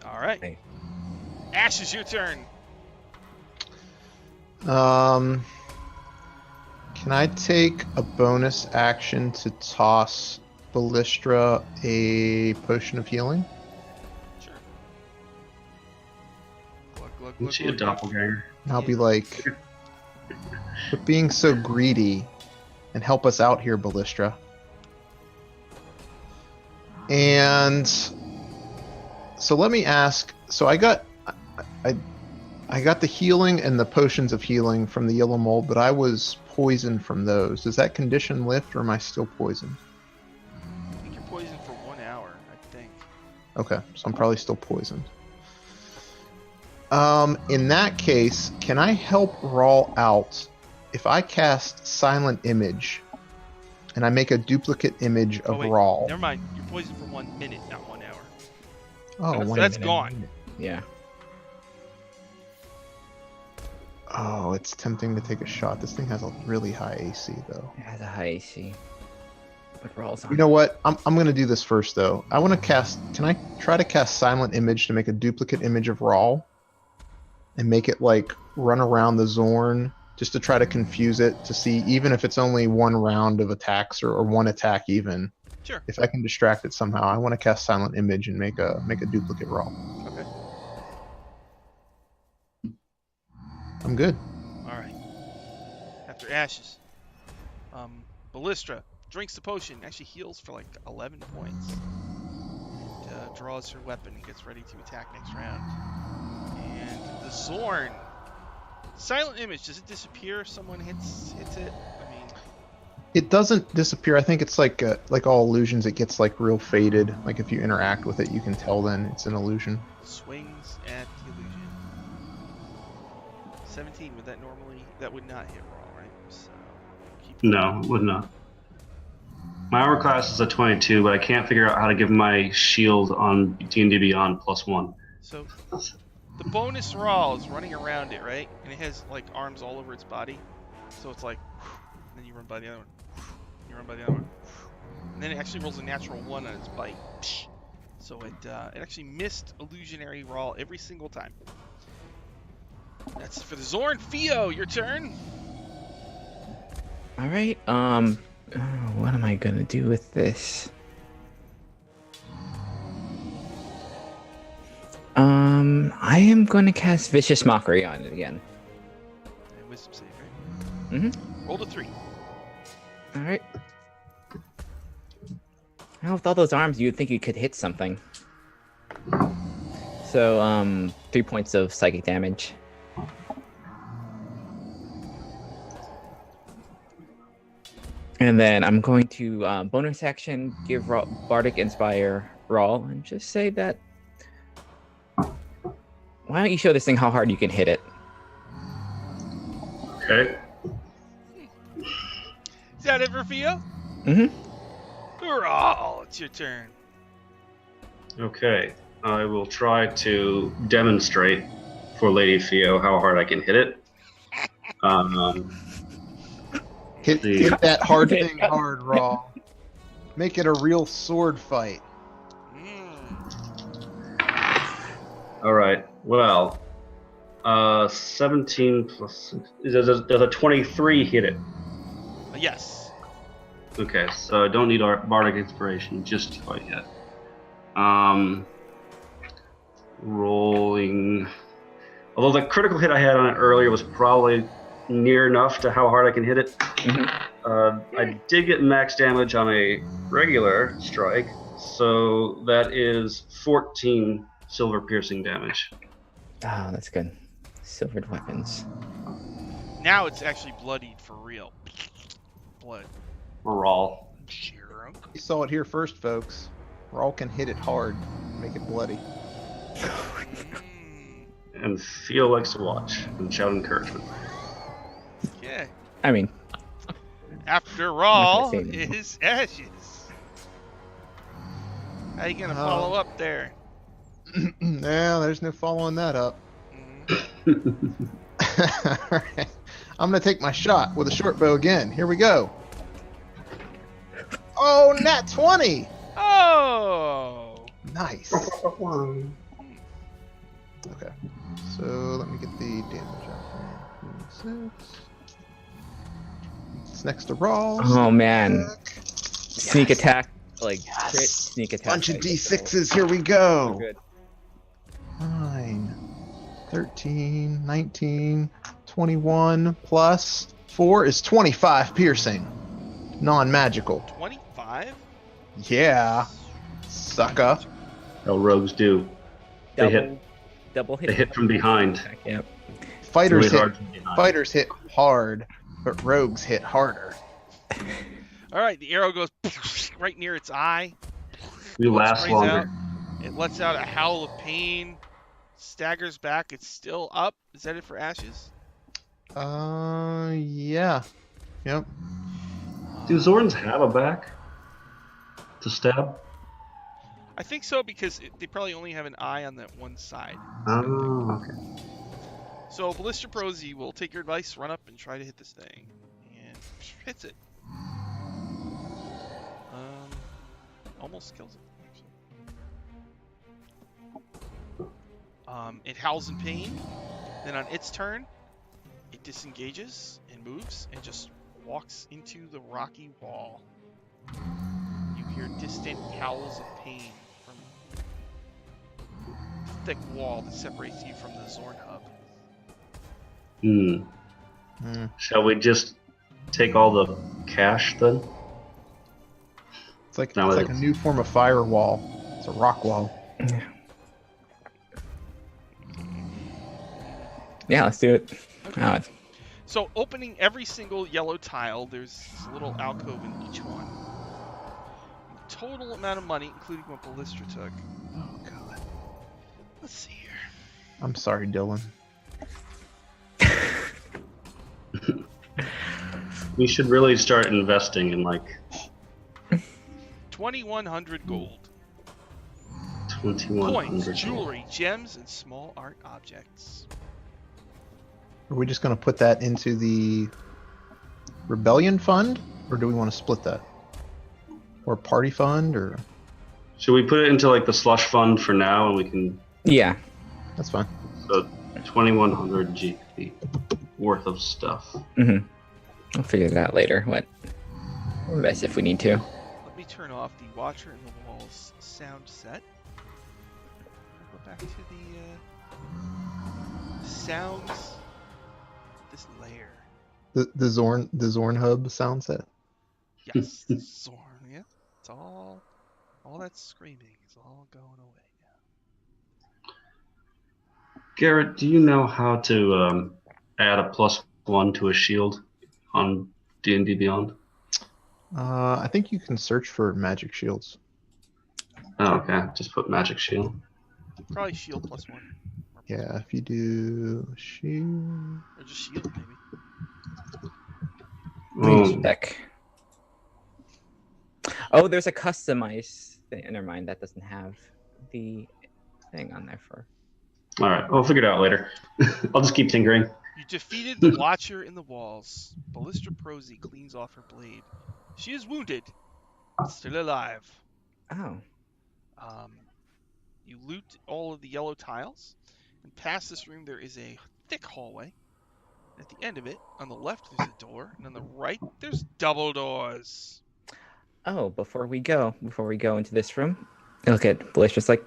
All right. Hey. Ash, it's your turn. Can I take a bonus action to toss Ballistra a potion of healing? Sure. glug, Isn't glug, she a glug, glug. doppelganger? And I'll be like, quit being so greedy and help us out here, Ballistra. And so let me ask. So I got the healing and the potions of healing from the yellow mold, but I was poisoned from those. Does that condition lift, or am I still poisoned? I think you're poisoned for 1 hour, I think. Okay, so I'm probably still poisoned. In that case, can I help Rawl out if I cast Silent Image and I make a duplicate image of wait, Rawl? never mind. You're poisoned for 1 minute, not 1 hour. Oh, That's minute. gone. Yeah. Oh, it's tempting to take a shot. This thing has a really high AC, though. It has a high AC. But rolls on. You know what? I'm going to do this first, though. I want to cast... Can I try to cast Silent Image to make a duplicate image of Rawl? And make it, like, run around the Zorn, just to try to confuse it, to see, even if it's only one round of attacks, or one attack even. Sure. If I can distract it somehow, I want to cast Silent Image and make a duplicate Rawl. Okay. I'm good. All right. After Ashes, Ballistra drinks the potion, actually heals for like 11 points, and draws her weapon and gets ready to attack next round. And the Zorn, Silent Image, does it disappear if someone hits it? I mean, It doesn't disappear. I think it's like all illusions. It gets like real faded. Like if you interact with it, you can tell then it's an illusion. swings at the illusion. 17, that would not hit Raw, right? So keep No, would not. My armor class is a 22, but I can't figure out how to give my shield on D&D Beyond +1. So the bonus Raw is running around it, right? And it has like arms all over its body. So it's like, and then you run by the other one. You run by the other one. And then it actually rolls a natural 1 on its bite. So it actually missed illusionary Raw every single time. That's for the Zorn. Theo, your turn. All right. What am I gonna do with this? I am going to cast Vicious Mockery on it again. And wisdom save, right? Mm-hmm. Roll to 3. All right. Now with all those arms, you'd think you could hit something. So, 3 points of psychic damage. And then I'm going to bonus action give Bardic Inspire Rawl and just say that. Why don't you show this thing how hard you can hit it? Okay. Is that it for Theo? Mm-hmm. Rawl, it's your turn. Okay. I will try to demonstrate for Lady Theo how hard I can hit it. Hit that hard thing hard, Raw. Make it a real sword fight. All right. Well, 17 plus... Does a 23 hit it? Yes. Okay, so I don't need our Bardic Inspiration just quite yet. Rolling... Although the critical hit I had on it earlier was probably near enough to how hard I can hit it. Mm-hmm. I did get max damage on a regular strike, so that is 14 silver piercing damage. Oh, that's good. Silvered weapons. Now it's actually bloodied for real. Blood. Raw. Chirunk. You saw it here first, folks. Raw can hit it hard, make it bloody. And Theo likes to watch and shout encouragement. Yeah. I mean, After not all gonna say anything. is Ashes. How you gonna follow up there? Yeah, there's no following that up. Mhm. Alright. I'm gonna take my shot with a short bow again. Here we go. Oh, nat 20! Oh! Nice. Okay. So let me get the damage out here. 6. It's next to Raw. oh man, sneak Yes. attack, like Yes. crit sneak attack. Bunch of dice. D6s. Here we So go. good. 9. 13, 19, 21 plus 4 is 25 piercing. Non-magical. 25? Yeah, sucker. How rogues do. They hit. Double hit. They hit from behind. Yep. Fighters Really hit. hard from behind. Fighters hit hard, but rogues hit harder. All right, the arrow goes right near its eye. We Blood last sprays longer. out. It lets out a howl of pain, staggers back. It's still up. Is that it for Ashes? Yeah. Yep. Do Zorns have a back to stab? I think so because they probably only have an eye on that one side. Oh, okay. So Ballista Prosy will take your advice, run up and try to hit this thing, and hits it. Almost kills it. Actually. It howls in pain. Then on its turn, it disengages and moves and just walks into the rocky wall. You hear distant howls of pain from the thick wall that separates you from the Zorn hub. Shall we just take all the cash then? It's like No, a new form of firewall. It's a rock wall. Yeah, let's do it. Okay. So opening every single yellow tile, there's a little alcove in each one. Total amount of money, including what Ballista took. Oh god. Let's see here. I'm sorry, Dylan. We should really start investing in like 2,100 gold. 2100 Coins, gold. jewelry, gems, and small art objects. Are we just going to put that into the rebellion fund, or do we want to split that? Or party fund, or Should we put it into like the slush fund for now, and we can Yeah. that's fine. so 2100 GP worth of stuff. Mm-hmm. We'll figure that out later. What best if we need to. Let me turn off the Watcher in the Walls sound set. Go back to the sounds of this layer. The Zorn hub sound set. Yes, Zorn. Yeah, it's all that screaming is all going away now. Garrett, do you know how to add a +1 to a shield on D&D Beyond? I think you can search for magic shields. Oh, okay. Just put magic shield. Probably shield +1. Yeah, if you do shield. Or just shield, maybe. Oh, Check. Oh, there's a customized thing. Never mind, that doesn't have the thing on there for. all right. We'll figure it out later. I'll just keep tinkering. You defeated the Watcher in the Walls. Ballista Prosy cleans off her blade. She is wounded, but still alive. Oh. You loot all of the yellow tiles, and past this room there is a thick hallway. At the end of it, on the left there's a door, and on the right there's double doors. Oh, before we go into this room, look at Ballistra's like,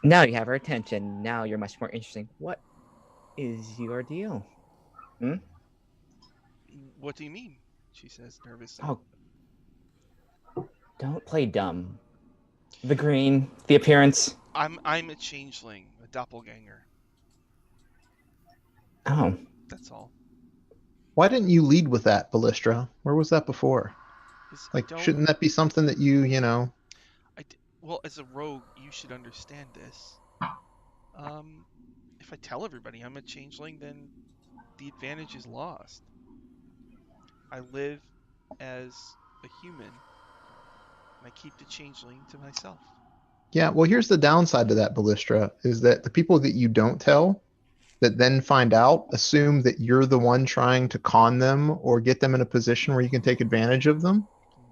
now you have our attention. Now you're much more interesting. What is your deal? What do you mean? She says nervously. Oh, don't play dumb. The green, the appearance. I'm a changeling, a doppelganger. Oh, That's all. Why didn't you lead with that, Ballistra? Where was that before? 'Cause Like, shouldn't that be something that you know? Well, as a rogue, you should understand this. If I tell everybody I'm a changeling, then the advantage is lost. I live as a human, and I keep the changeling to myself. Yeah, well, here's the downside to that, Ballistra, is that the people that you don't tell, that then find out, assume that you're the one trying to con them or get them in a position where you can take advantage of them.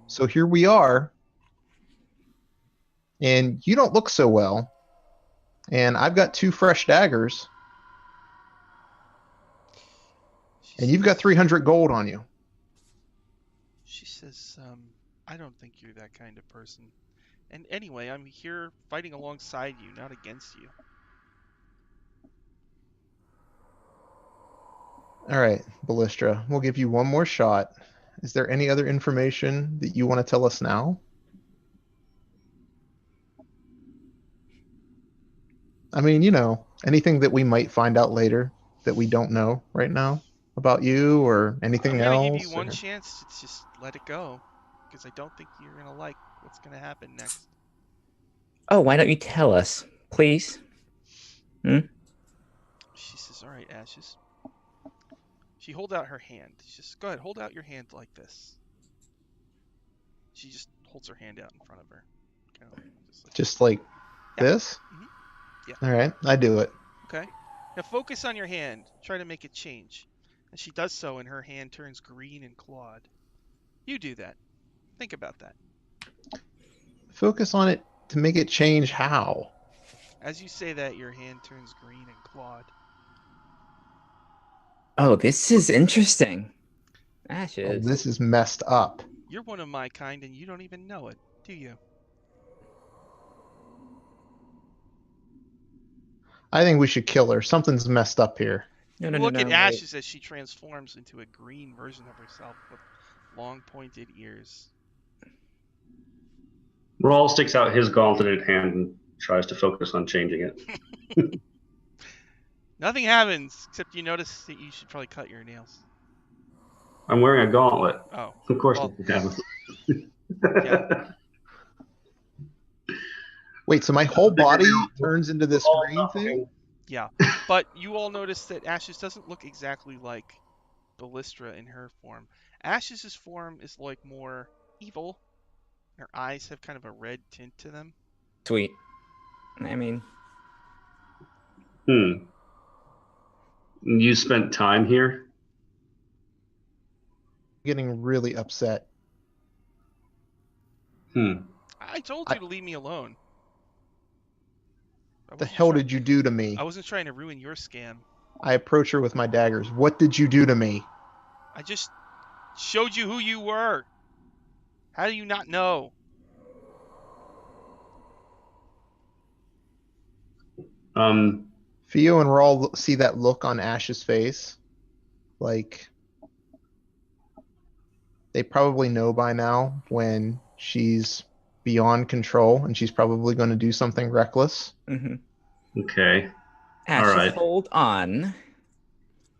So here we are, and you don't look so well, and I've got 2 fresh daggers, and you've got 300 gold on you. She says, I don't think you're that kind of person. And anyway, I'm here fighting alongside you, not against you. All right, Ballistra, we'll give you one more shot. Is there any other information that you want to tell us now? I mean, anything that we might find out later that we don't know right now about you or I'm anything gonna give you else one or chance to just let it go, because I don't think you're gonna like what's gonna happen next. Oh, why don't you tell us, please? Hmm? She says, "All right, Ashes." She holds out her hand. She says, "Go ahead, hold out your hand like this." She just holds her hand out in front of her, kind of just like, just like yeah, this? yeah, All right, I do it. okay. Now focus on your hand. Try to make it change. And she does so, and her hand turns green and clawed. You do that. Think about that. Focus on it to make it change how? As you say that, your hand turns green and clawed. Oh, this is interesting. Oh, Ashes. this is messed up. You're one of my kind, and you don't even know it, do you? I think we should kill her. Something's messed up here. No, You no, no, look at no, wait. Ashes as she transforms into a green version of herself with long pointed ears. Rawl sticks out his gauntleted hand and tries to focus on changing it. Nothing happens, except you notice that you should probably cut your nails. I'm wearing a gauntlet. Oh, Of course well, nothing happens. yeah. Wait, so my whole Bigger body deal. turns into We're this all green thing? Yeah, but you all notice that Ashes doesn't look exactly like Ballistra in her form. Ashes' form is like more evil. Her eyes have kind of a red tint to them. Sweet. I mean, Hmm. You spent time here? Getting really upset. Hmm. I told I, you to leave me alone. I the wasn't hell trying. did you do to I me? wasn't trying to ruin your scam. I approach her with my daggers. What did you do to me? I just showed you who you were. How do you not know? Um. Theo and Rawl see that look on Ash's face. Like, they probably know by now when she's beyond control and she's probably going to do something reckless. hmm Okay. All Ashes, right. hold on.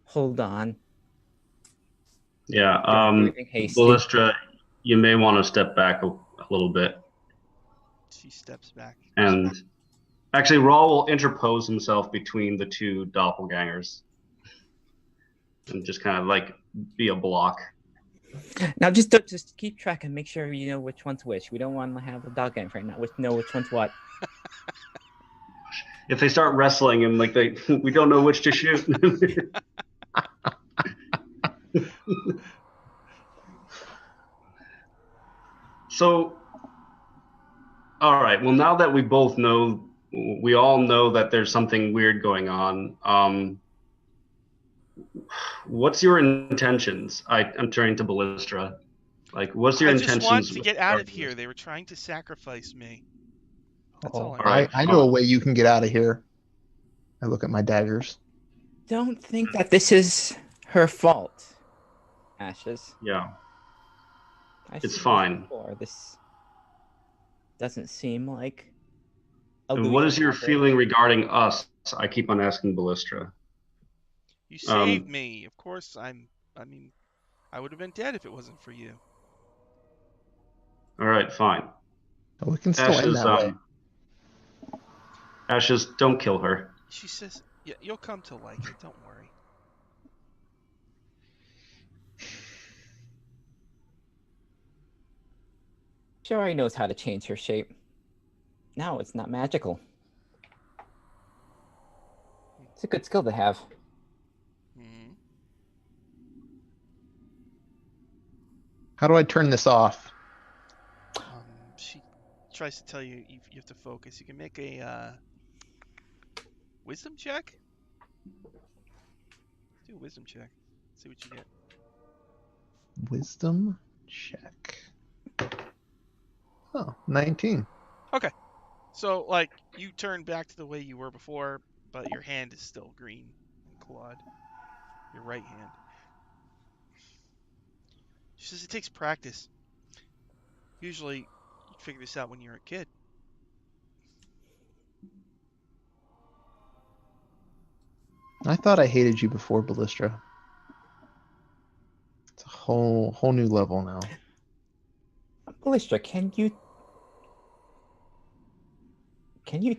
Hold on. Yeah. Don't do anything hasty. Ballistra, you may want to step back a little bit. She steps back. And actually, Rawl will interpose himself between the two doppelgangers and just kind of like be a block. Now, just keep track and make sure you know which one's which. We don't want to have a dog game right now. Know which one's what. If they start wrestling and like we don't know which to shoot. So, all right. Well, now that we all know that there's something weird going on. What's your intentions? I'm turning to Ballistra. Like, what's your I just want intentions to with get out regard of to here. this? They were trying to sacrifice me. That's all Oh, I All right. want. I know a way you can get out of here. I look at my daggers. Don't think that this is her fault, Ashes. Yeah, I've it's seen this fine. before. This doesn't seem like And what illusion is your operating. feeling regarding us? I keep on asking Ballistra. You saved Um, me. Of course, I mean, I would have been dead if it wasn't for you. all right, fine. Oh, it can still end Ashes, that way. Ashes, don't kill her. She says, "Yeah, you'll come to like it. Don't worry." She already knows how to change her shape. Now it's not magical. It's a good skill to have. Hmm. How do I turn this off? She tries to tell you you have to focus. You can make a wisdom check. Do a wisdom check. See what you get. Wisdom check. Oh, 19. Okay. So like you turn back to the way you were before, but your hand is still green and clawed. your right hand. She says it takes practice. Usually, you figure this out when you're a kid. I thought I hated you before, Ballistra. It's a whole new level now. Ballistra, can you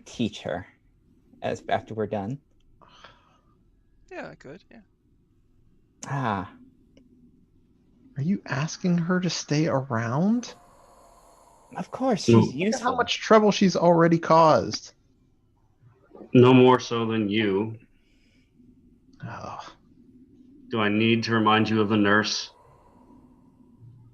teach her as after we're done? Yeah, I could. Yeah. Ah, Are you asking her to stay around? of course, No. she's Look at useful. how much trouble she's already caused. No more so than you. Oh, Do I need to remind you of the nurse?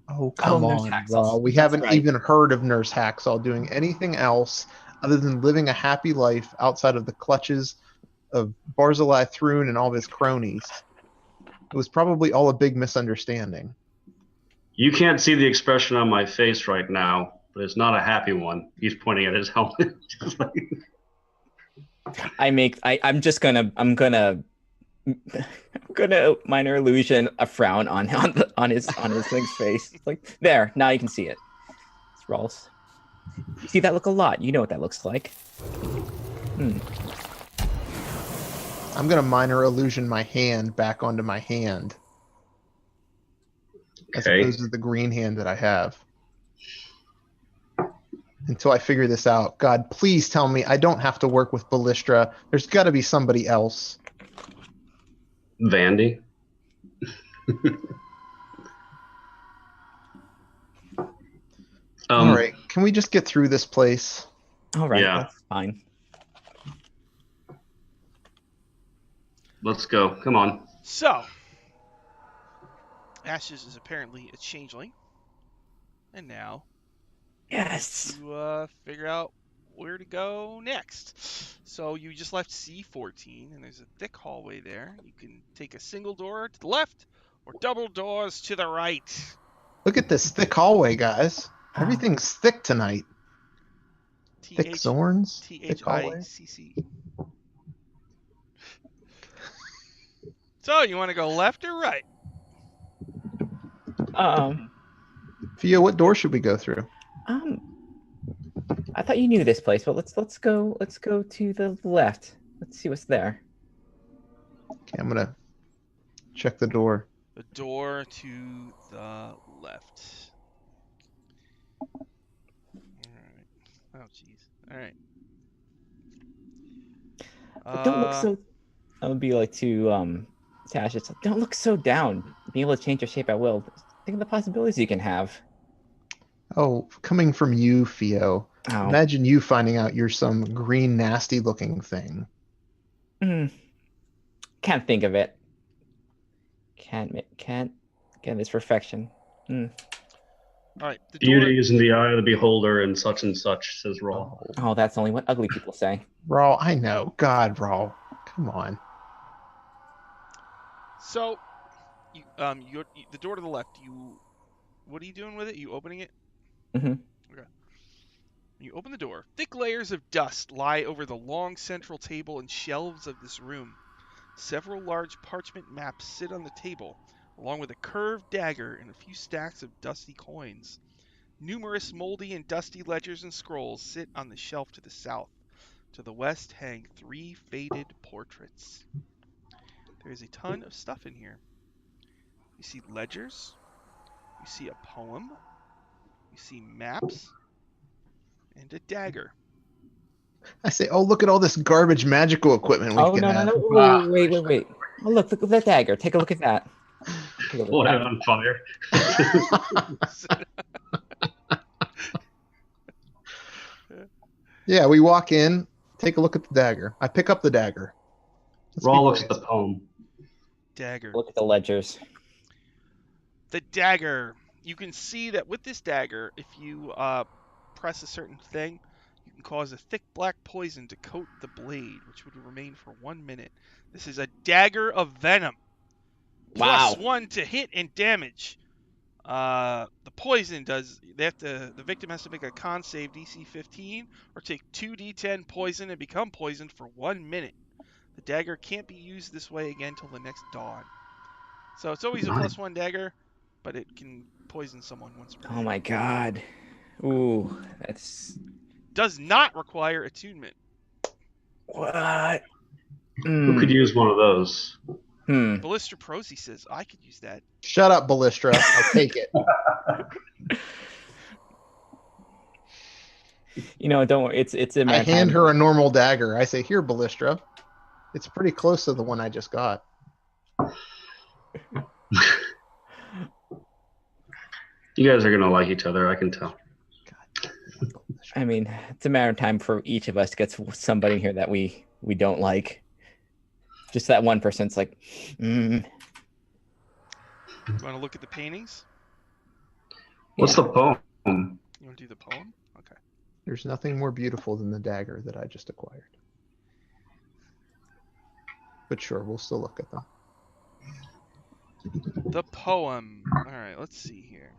come Nurse on, Hacksaw. Raw. We That's haven't right. even heard of Nurse Hacksaw doing anything else other than living a happy life outside of the clutches of Barzillai Thrun and all of his cronies. It was probably all a big misunderstanding. You can't see the expression on my face right now, but it's not a happy one. He's pointing at his helmet. I'm gonna minor illusion a frown on his thing's face. It's like, there, now you can see it. It's Rolls. You see that look a lot. You know what that looks like. I'm going to minor illusion my hand back onto my hand. As Okay. opposed to the green hand that I have. Until I figure this out. God, please tell me I don't have to work with Ballistra. There's got to be somebody else. Vandy. All right, can we just get through this place? All right, Yeah. that's fine. Let's go. Come on. So, Ashes is apparently a changeling. And now, Yes. to figure out where to go next. So you just left C14, and there's a thick hallway there. You can take a single door to the left or double doors to the right. Look at this thick hallway, guys. Everything's thick tonight. Thick Zorns? Thick hallway? THICC. So you want to go left or right? Fio, what door should we go through? I thought you knew this place, but let's go to the left. Let's see what's there. Okay, I'm gonna check the door. The door to the left. Alright. Oh, jeez. Alright. But don't look so. I would be like to Tash. It's like, don't look so down. Being able to change your shape at will. Think of the possibilities you can have. Oh, coming from you, Fio. Oh. Imagine you finding out you're some green, nasty-looking thing. Can't think of it. Can't get this perfection. All right. The Beauty is in the eye of the beholder, and such, says Raw. Oh, that's only what ugly people say. Raw, I know. God, Raw. Come on. So, the door to the left. What are you doing with it? You opening it? Mm-hmm. Okay. You open the door. Thick layers of dust lie over the long central table and shelves of this room. Several large parchment maps sit on the table, along with a curved dagger and a few stacks of dusty coins. Numerous moldy and dusty ledgers and scrolls sit on the shelf to the south. To the west hang 3 faded portraits. There is a ton of stuff in here. You see ledgers. You see a poem. You see maps. And a dagger. I say, oh, look at all this garbage magical equipment we can have. No. Wait. Oh, look at that dagger. Take a look at that. Pull it out on fire. Yeah, we walk in, take a look at the dagger. I pick up the dagger. Raw looks at the poem. Dagger. Look at the ledgers. The dagger. You can see that with this dagger, if you press a certain thing, you can cause a thick black poison to coat the blade, which would remain for 1 minute. This is a dagger of venom. Wow. +1 to hit and damage. The poison does. The victim has to make a con save DC 15 or take 2d10 poison and become poisoned for 1 minute. The dagger can't be used this way again till the next dawn. So it's always a Nice. +1 dagger, but it can poison someone once per Oh day. my god. Ooh, that's Does not require attunement. what? Who could use one of those? Ballista Prosy says, I could use that. Shut up, Ballistra. I'll take it. Don't worry. It's a I maritime. hand her a normal dagger. I say, "Here, Ballistra." It's pretty close to the one I just got. You guys are gonna like each other, I can tell. I mean, it's a matter of time for each of us gets somebody here that we don't like. Just that one person's like, You want to look at the paintings? What's the poem? You want to do the poem? Okay. There's nothing more beautiful than the dagger that I just acquired. But sure, we'll still look at them. The poem. All right, let's see here.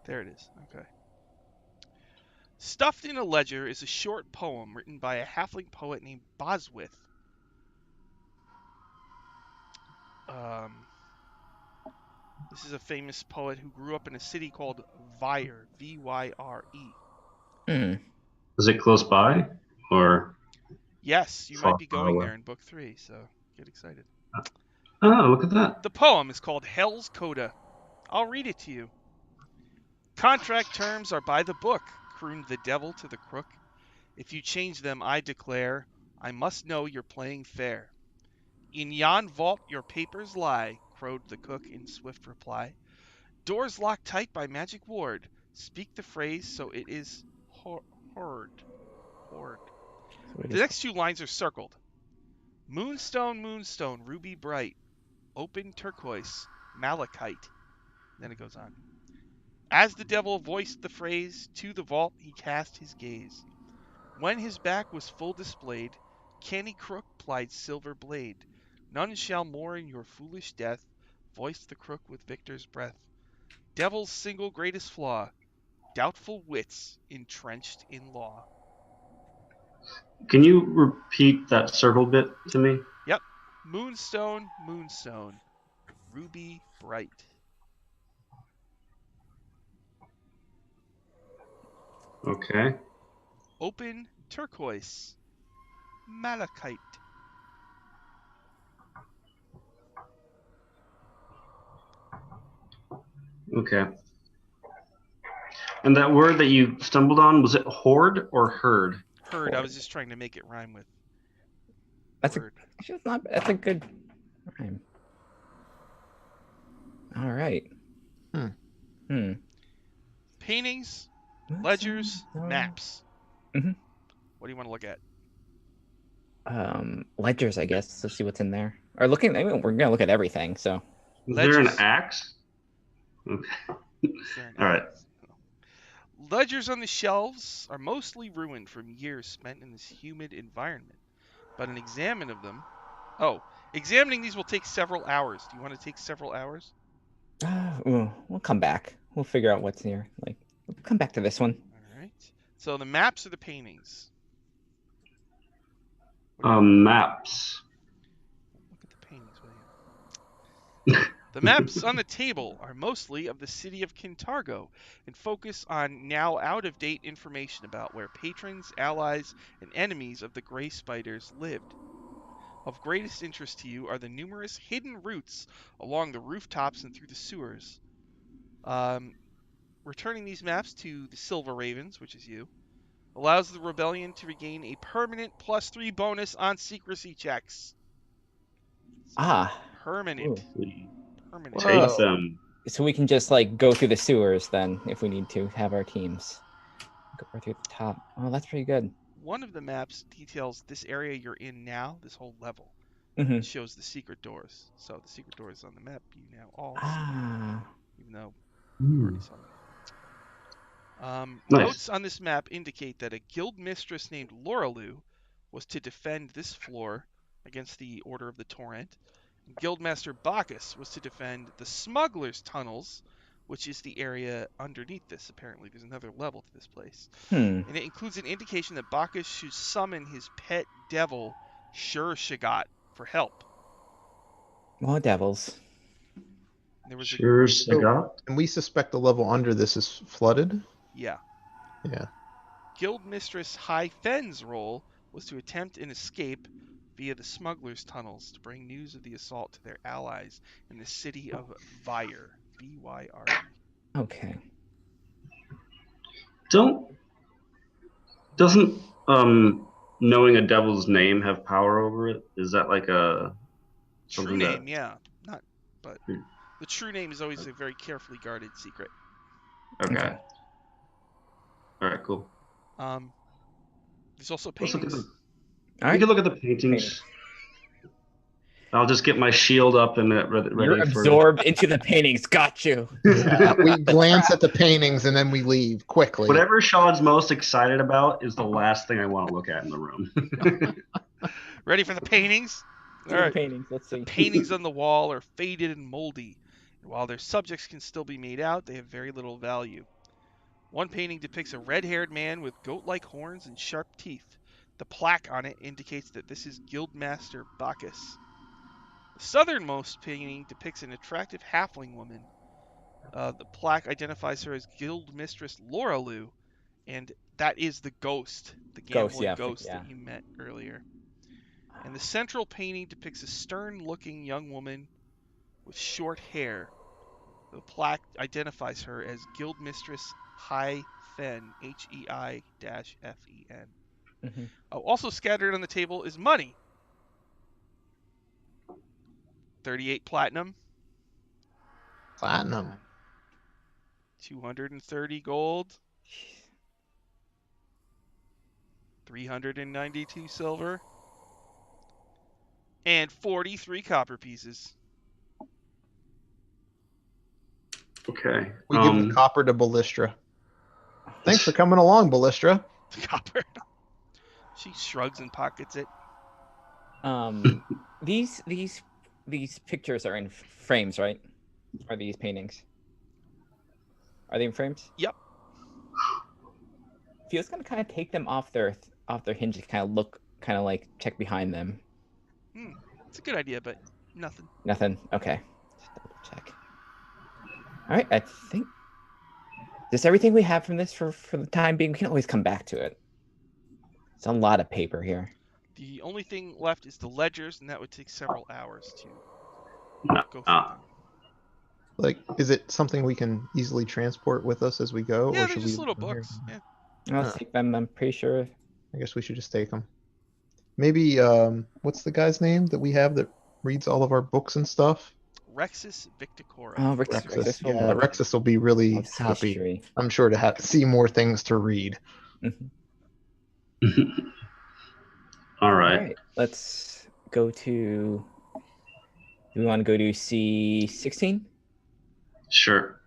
There it is. Okay. Stuffed in a Ledger is a short poem written by a halfling poet named Boswith. This is a famous poet who grew up in a city called Vyre, V-Y-R-E. Is it close by? Or Yes, you might be going there in book 3, so get excited. Oh, look at that. The poem is called Hell's Coda. I'll read it to you. Contract terms are by the book, crooned the devil to the crook. If you change them, I declare, I must know you're playing fair. In yon vault your papers lie, crowed the cook in swift reply. Doors locked tight by magic ward. Speak the phrase so it is heard. The next 2 lines are circled. Moonstone, moonstone, ruby bright, open turquoise, malachite. Then it goes on. As the devil voiced the phrase, to the vault he cast his gaze. When his back was full displayed, canny crook plied silver blade. None shall mourn your foolish death, voiced the crook with victor's breath. Devil's single greatest flaw, doubtful wits entrenched in law. Can you repeat that circle bit to me? Yep. Moonstone, moonstone, ruby bright. Okay. Open turquoise, malachite. Okay. And that word that you stumbled on, was it horde or herd? Herd. I was just trying to make it rhyme with That's word. that's a good rhyme. All right. Paintings, ledgers, maps. Mhm. What do you want to look at? Ledgers, I guess. Let's see what's in there. Or looking, I mean, we're gonna look at everything. So Is there an Ledgers. axe? Okay. Is there an All right. axe? No. Ledgers on the shelves are mostly ruined from years spent in this humid environment. But an examine of them. Oh, examining these will take several hours. Do you want to take several hours? we'll come back. We'll figure out what's here. Like, we'll come back to this one. All right. So the maps are the paintings. Maps. Look at the paintings, will you? The maps on the table are mostly of the city of Kintargo and focus on now out-of-date information about where patrons, allies, and enemies of the Grey Spiders lived. Of greatest interest to you are the numerous hidden routes along the rooftops and through the sewers. Returning these maps to the Silver Ravens, which is you, allows the rebellion to regain a permanent +3 bonus on secrecy checks. So, permanent. Permanent. Take them. So we can just like go through the sewers then, if we need to have our teams. Go right through the top. Oh, that's pretty good. One of the maps details this area you're in now, this whole level. Mm-hmm. It shows the secret doors. So the secret doors on the map you now all see, even though you already saw them. Nice. Notes on this map indicate that a guild mistress named Lorelou was to defend this floor against the Order of the Torrent. Guildmaster Bacchus was to defend the smugglers' tunnels which is the area underneath this. Apparently, there's another level to this place. Hmm. And it includes an indication that Bacchus should summon his pet devil, Shur-Shagat, for help. Well, devils. There was Sure, So- Sagat. And we suspect the level under this is flooded. Yeah. Yeah. Guild Mistress Hai Fen's role was to attempt an escape via the smugglers' tunnels to bring news of the assault to their allies in the city of Vyre. Vyre. Okay. Doesn't knowing a devil's name have power over it? Is that like a True something that- name, yeah. Not, but Hmm. the true name is always a very carefully guarded secret. Okay. All right, cool. There's also Let's look at paintings. the, All we right. can look at the paintings. I'll just get my shield up and ready You're for. absorbed into the paintings. Got you. Yeah, we glance at the paintings and then we leave quickly. Whatever Sean's most excited about is the last thing I want to look at in the room. Ready for the paintings? See All the right. paintings. Let's The see. paintings on the wall are faded and moldy, and while their subjects can still be made out, they have very little value. One painting depicts a red-haired man with goat-like horns and sharp teeth. The plaque on it indicates that this is Guildmaster Bacchus. The southernmost painting depicts an attractive halfling woman. The plaque identifies her as Guild Mistress Loraloo, and that is the ghost, the gambling ghost yeah. that you met earlier. And the central painting depicts a stern-looking young woman with short hair. The plaque identifies her as Guild Mistress Hai Fen, Hei-Fen. Mhm. Also scattered on the table is money. 38 platinum, Platinum. 230 gold, 392 silver, and 43 copper pieces. Okay. We give the copper to Ballistra. Thanks for coming along, Ballistra. Copper. She shrugs and pockets it. These pictures are in frames, right? Are these paintings? Are they in frames? Yep. Feels gonna kind of take them off their hinges, kind of look, kind of like check behind them. It's a good idea, but nothing. Nothing. Okay. Just double check. All right. I think that's everything we have from this for the time being. We can always come back to it. It's a lot of paper here. The only thing left is the ledgers, and that would take several hours to go through Ah. them. Like, is it something we can easily transport with us as we go? Yeah, or they're should just we little leave them here? books. Yeah. I'll Huh. take them. I'm pretty sure. I guess we should just take them. Maybe, what's the guy's name that we have that reads all of our books and stuff? Rexus Victicora. Oh, Rexus. will Yeah, love it. Rexus will be really Loves happy. history. I'm sure to see more things to read. Mhm. All All right. right. Let's go to. Do we want to go to C16? Sure.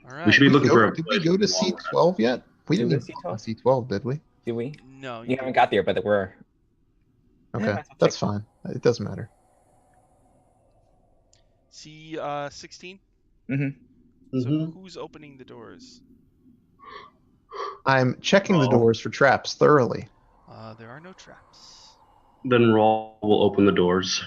All right. We should be looking for. Did we go to C12 yet? We Did didn't we even go go to to C12, did we? Do we? No, You haven't got there, but we're. Okay, Yeah, I'll that's check. fine. It doesn't matter. C16. Mm-hmm. So Mhm. who's opening the doors? I'm checking the Oh. doors for traps thoroughly. There are no traps. Then Rawl will open the doors.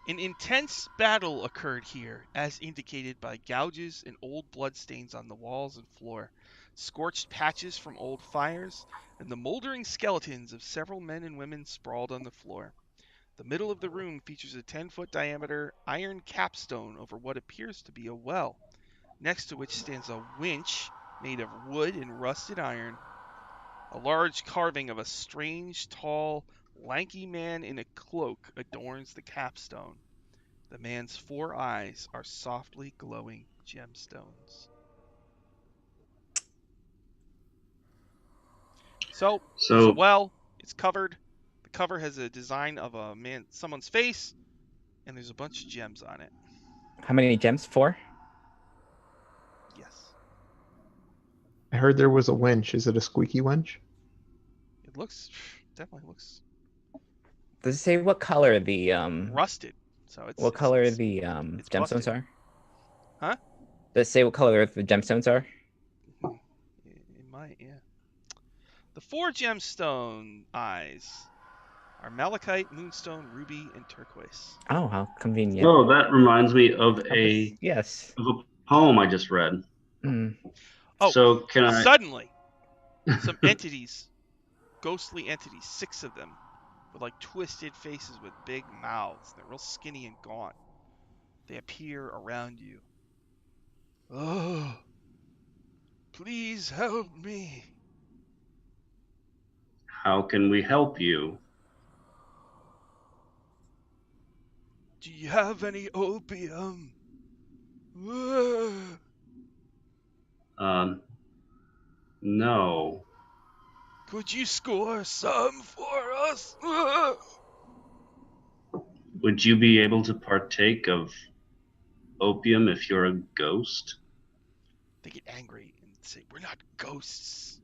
An intense battle occurred here, as indicated by gouges and old bloodstains on the walls and floor, scorched patches from old fires, and the moldering skeletons of several men and women sprawled on the floor. The middle of the room features a 10-foot diameter iron capstone over what appears to be a well, next to which stands a winch made of wood and rusted iron. A large carving of a strange, tall, lanky man in a cloak adorns the capstone. The man's 4 eyes are softly glowing gemstones. So, there's a well. It's covered. The cover has a design of someone's face, and there's a bunch of gems on it. How many gems? 4? Yes. I heard there was a winch. Is it a squeaky winch? It definitely looks Does it say what color the rusted. So it's what color it's- the it's gemstones busted. are? Huh? Does it say what color the gemstones are? It might, yeah. The 4 gemstone eyes are malachite, moonstone, ruby, and turquoise. Oh, how convenient. Oh, that reminds me of Yes. a poem I just read. Hmm. Oh, So can I? suddenly, some entities, ghostly entities, 6 of them, with like twisted faces with big mouths. They're real skinny and gaunt. They appear around you. Oh, please help me. How can we help you? Do you have any opium? Ah. Um, no. Could you score some for us? Ah. Would you be able to partake of opium if you're a ghost? They get angry and say, "We're not ghosts."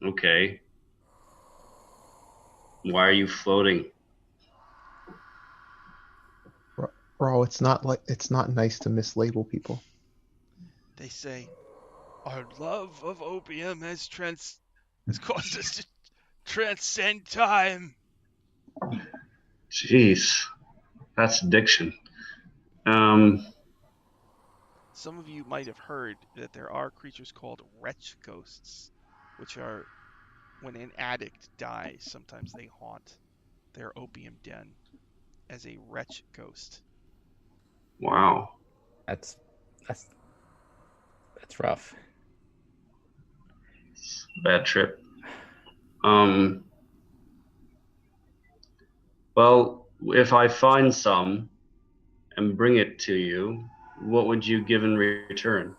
Okay. Why are you floating? Bro, it's not nice to mislabel people. They say, "Our love of opium has caused us to transcend time." Jeez, that's addiction. Um, Some of you might have heard that there are creatures called wretch ghosts, which are when an addict dies, sometimes they haunt their opium den as a wretch ghost. wow. That's that's that's rough. Bad trip. Um, well, if I find some and bring it to you, what would you give in return?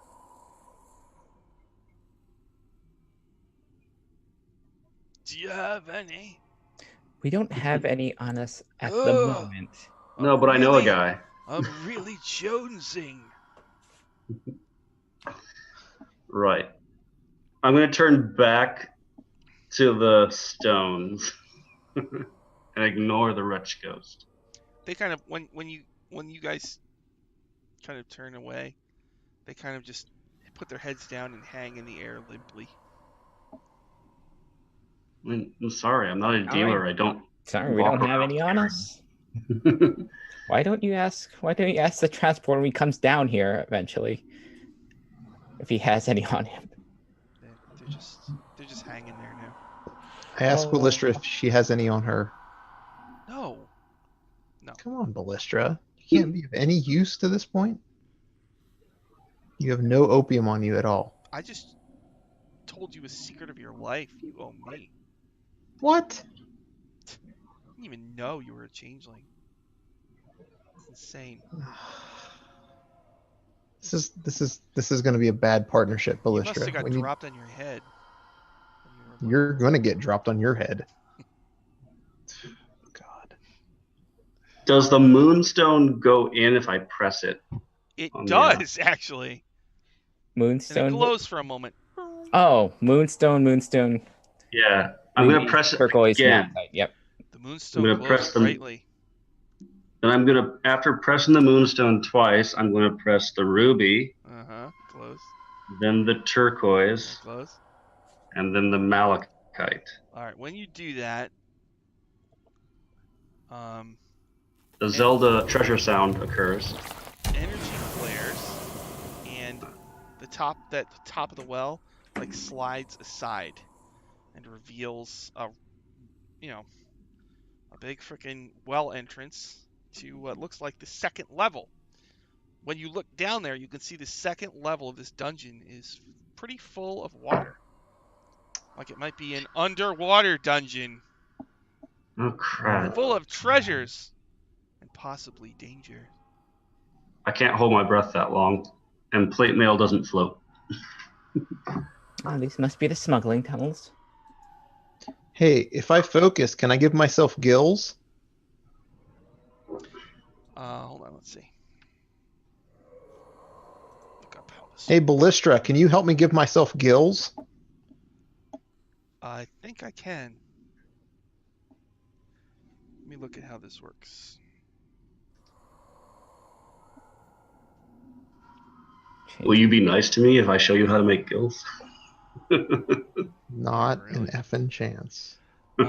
Do you have any? We don't have any on us at the Ugh, moment. No, but I know a guy. I'm really jonesing. Right. I'm going to turn back to the stones and ignore the wretch ghost. They kind of when you guys kind of turn away, they kind of just put their heads down and hang in the air limply. I'm sorry, I'm not a All right. dealer. I don't Sorry, we walk don't have around any on us. carrying. Why don't you ask? Why don't you ask the transporter when he comes down here eventually? If he has any on him. They're just hanging there now. I asked Oh. Ballistra if she has any on her. No, Come on, Ballistra. You can't be of any use to this point. You have no opium on you at all. I just told you a secret of your life. You owe me. What? I didn't even know you were a changeling. It's insane. This is going to be a bad partnership, You must have Ballistra. got dropped on your head when you were a little You're boy. going to get dropped on your head. God. Does the moonstone go in if I press it It on the does actually, and it Moonstone. glows for a moment. Oh, moonstone. Yeah, I'm gonna Ruby, press it turquoise, again. malachite. Yep. The I'm moonstone gonna glows press them. brightly. Then I'm gonna, after pressing the moonstone twice, I'm gonna press the ruby, Glows. then the It turquoise, glows. and then the malachite. All right. When you do that, um, The en- Zelda treasure sound occurs. energy flares, and the top of the well like slides aside and reveals you know a big freaking well entrance to what looks like the second level. When you look down there, you can see the second level of this dungeon is pretty full of water. Like it might be an underwater dungeon Oh crap! full of treasures and possibly danger. I can't hold my breath that long, and plate mail doesn't float. Oh, these must be the smuggling tunnels. Hey, if I focus, can I give myself gills? Hold on, let's see. Look up how this. Hey, Ballistra, can you help me give myself gills? I think I can. Let me look at how this works. Will you be nice to me if I show you how to make gills? Not an Really? effing chance. You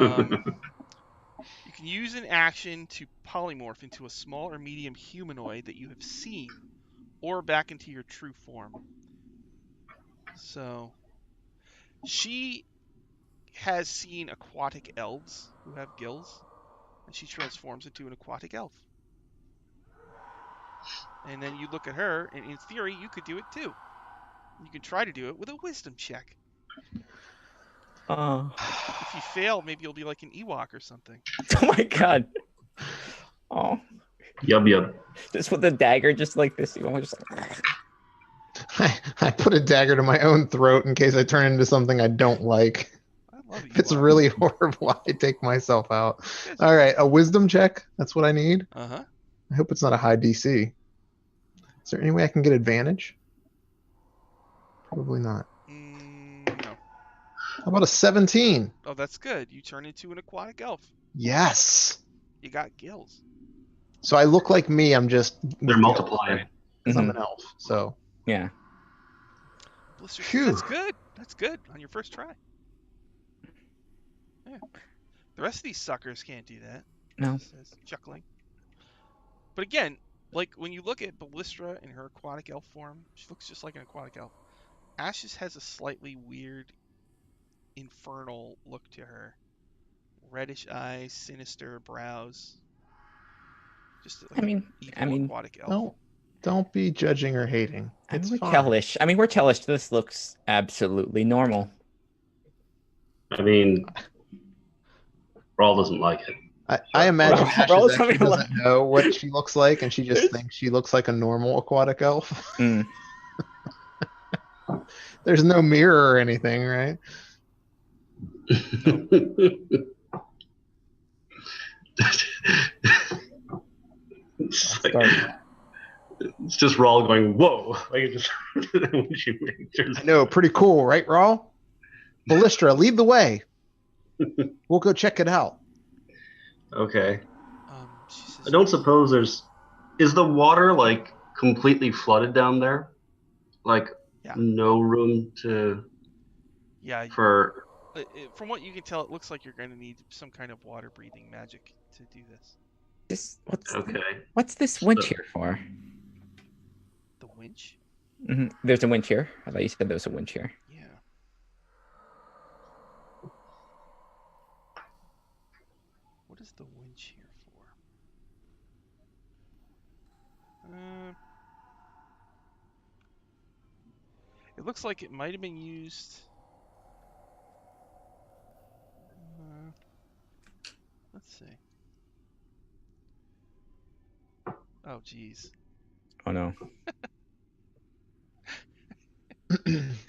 can use an action to polymorph into a small or medium humanoid that you have seen, or back into your true form. So, she has seen aquatic elves who have gills, and she transforms into an aquatic elf. And then you look at her, and in theory, you could do it too. You can try to do it with a wisdom check. Oh. If you fail, maybe you'll be like an Ewok or something. Oh my god. Oh. Yub. Just with the dagger, just like this. You want just like. I put a dagger to my own throat in case I turn into something I don't like. I love If it's Ewoks. really horrible, I take myself out. All right, a wisdom check. That's what I need. Uh-huh. I hope it's not a high DC. Is there any way I can get advantage? Probably not. No. How about a 17? Oh, that's good. You turn into an aquatic elf. Yes. You got gills. So I look like me. I'm just They're multiplying. because I'm an elf. So Yeah. Blister, Phew. that's good. That's good on your first try. Yeah. The rest of these suckers can't do that. No. Says, chuckling. But again, like when you look at Ballistra in her aquatic elf form, she looks just like an aquatic elf. Ashes has a slightly weird, infernal look to her. Reddish eyes, sinister brows. Just like an evil aquatic elf. don't be judging or hating. It's we're fine. Tellish. I mean, we're Tellish. This looks absolutely normal. I mean, Rawl doesn't like it. I imagine Raul- Ashes Raul's actually having a doesn't know what she looks like, and she just thinks she looks like a normal aquatic elf. Mm. There's no mirror or anything, right? It's, it's just Rawl going, whoa. Like it just when she turns. I know, pretty cool, right, Raul? Ballistra, lead the way. We'll go check it out. Okay. She says, I don't suppose there's. Is the water like completely flooded down there? Like Yeah. no room to. Yeah. For. From what you can tell, it looks like you're going to need some kind of water breathing magic to do this. What's this winch here for? The winch? Mm-hmm. There's a winch here. I thought you said there was a winch here. Yeah. What is the winch here for? It looks like it might have been used. Let's see. Oh, geez. Oh no.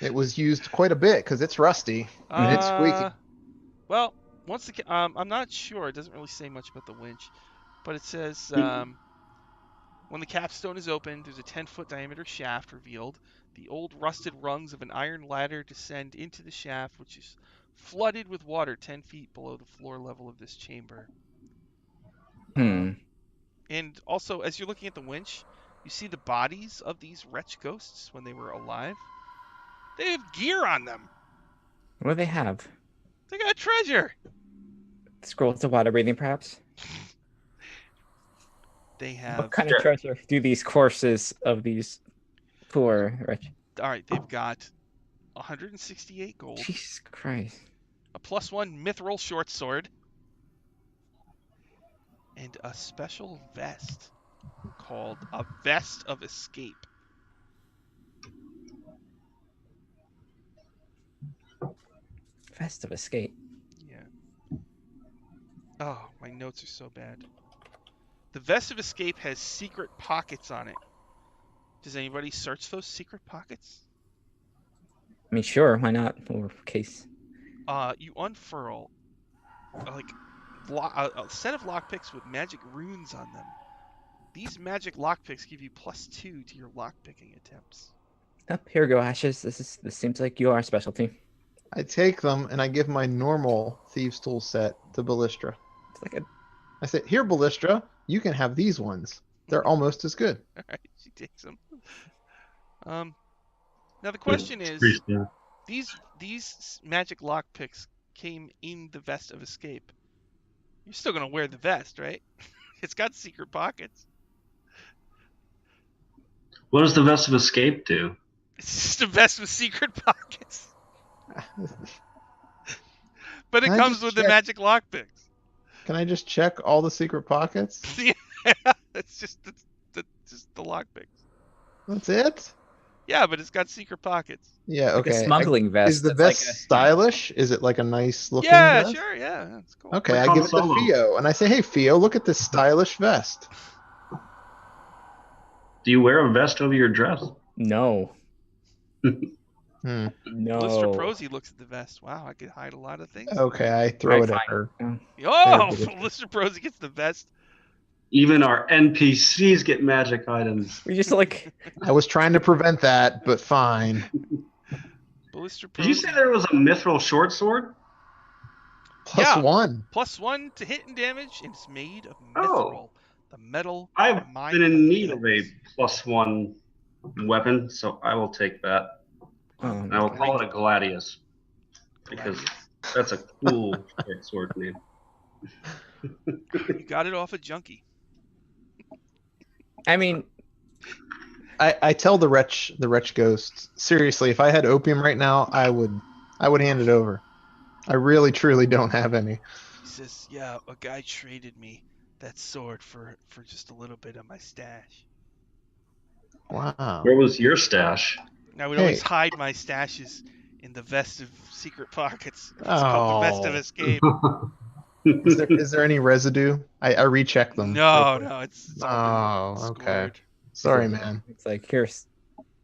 It was used quite a bit because it's rusty and it's squeaky. Well, once again, I'm not sure. It doesn't really say much about the winch, but it says when the capstone is opened, there's a 10-foot diameter shaft revealed. The old rusted rungs of an iron ladder descend into the shaft, which is flooded with water 10 feet below the floor level of this chamber. And also, as you're looking at the winch, you see the bodies of these wretch ghosts when they were alive. They have gear on them. What do they have? They got treasure. Scrolls of water breathing, perhaps? They have. What kind of treasure do these corpses of these poor wretch? All right, they've got 168 gold. Jesus Christ. A +1 mithril short sword. And a special vest called a Vest of Escape. Vest of Escape. Yeah. Oh, my notes are so bad. The Vest of Escape has secret pockets on it. Does anybody search those secret pockets? I mean, sure, why not? Or case. You unfurl a set of lockpicks with magic runes on them. These magic lockpicks give you +2 to your lockpicking attempts. Oh, here we go, Ashes. This seems like your specialty. I take them and I give my normal thieves tool set to Ballistra. It's like I say, here, Ballistra, you can have these ones. They're almost as good. All right, she takes them. Now the question It's is, pretty small. these magic lockpicks came in the vest of escape. You're still gonna wear the vest, right? It's got secret pockets. What does the vest of escape do? It's just a vest with secret pockets, but it Can I comes just with the check? magic lockpicks. Can I just check all the secret pockets? Yeah, it's just the lockpicks. That's it? Yeah, but it's got secret pockets. Yeah, Like a okay. smuggling Is vest. the That's like vest a stylish? Is it like a nice looking Yeah, vest? sure, yeah, that's cool. Okay, Like I Han give it to Solo. Theo and I say, "Hey Theo, look at this stylish vest." Do you wear a vest over your dress? no, Hmm. Ballista no. Prosy looks at the vest. Wow, I could hide a lot of things. Okay, I throw Alright, it at fine. her. Oh, Ballista. Ballista Prosy gets the vest. Even our NPCs get magic items. We just like I was trying to prevent that, but fine. Ballista Did you Prosy. say there was a mithril short sword? Plus Yeah. one. +1 to hit and damage, and it's made of Oh. mithril, the metal I've mine been of in need of a hills. +1 weapon, so I will take that. And I will call it a Gladius, because Gladius. that's a cool short sword name. You got it off a junkie. I mean, I tell the wretch ghost, seriously, if I had opium right now, I would hand it over. I really truly don't have any. He says, "Yeah, a guy traded me that sword for just a little bit of my stash." Wow. Where was your stash? And I would Hey. always hide my stashes in the vest of secret pockets. It's called the vest of Oh. escape. Is there any residue? I recheck them. No, real quick. no, it's all been Oh, okay. scored. Sorry, man. it's like here's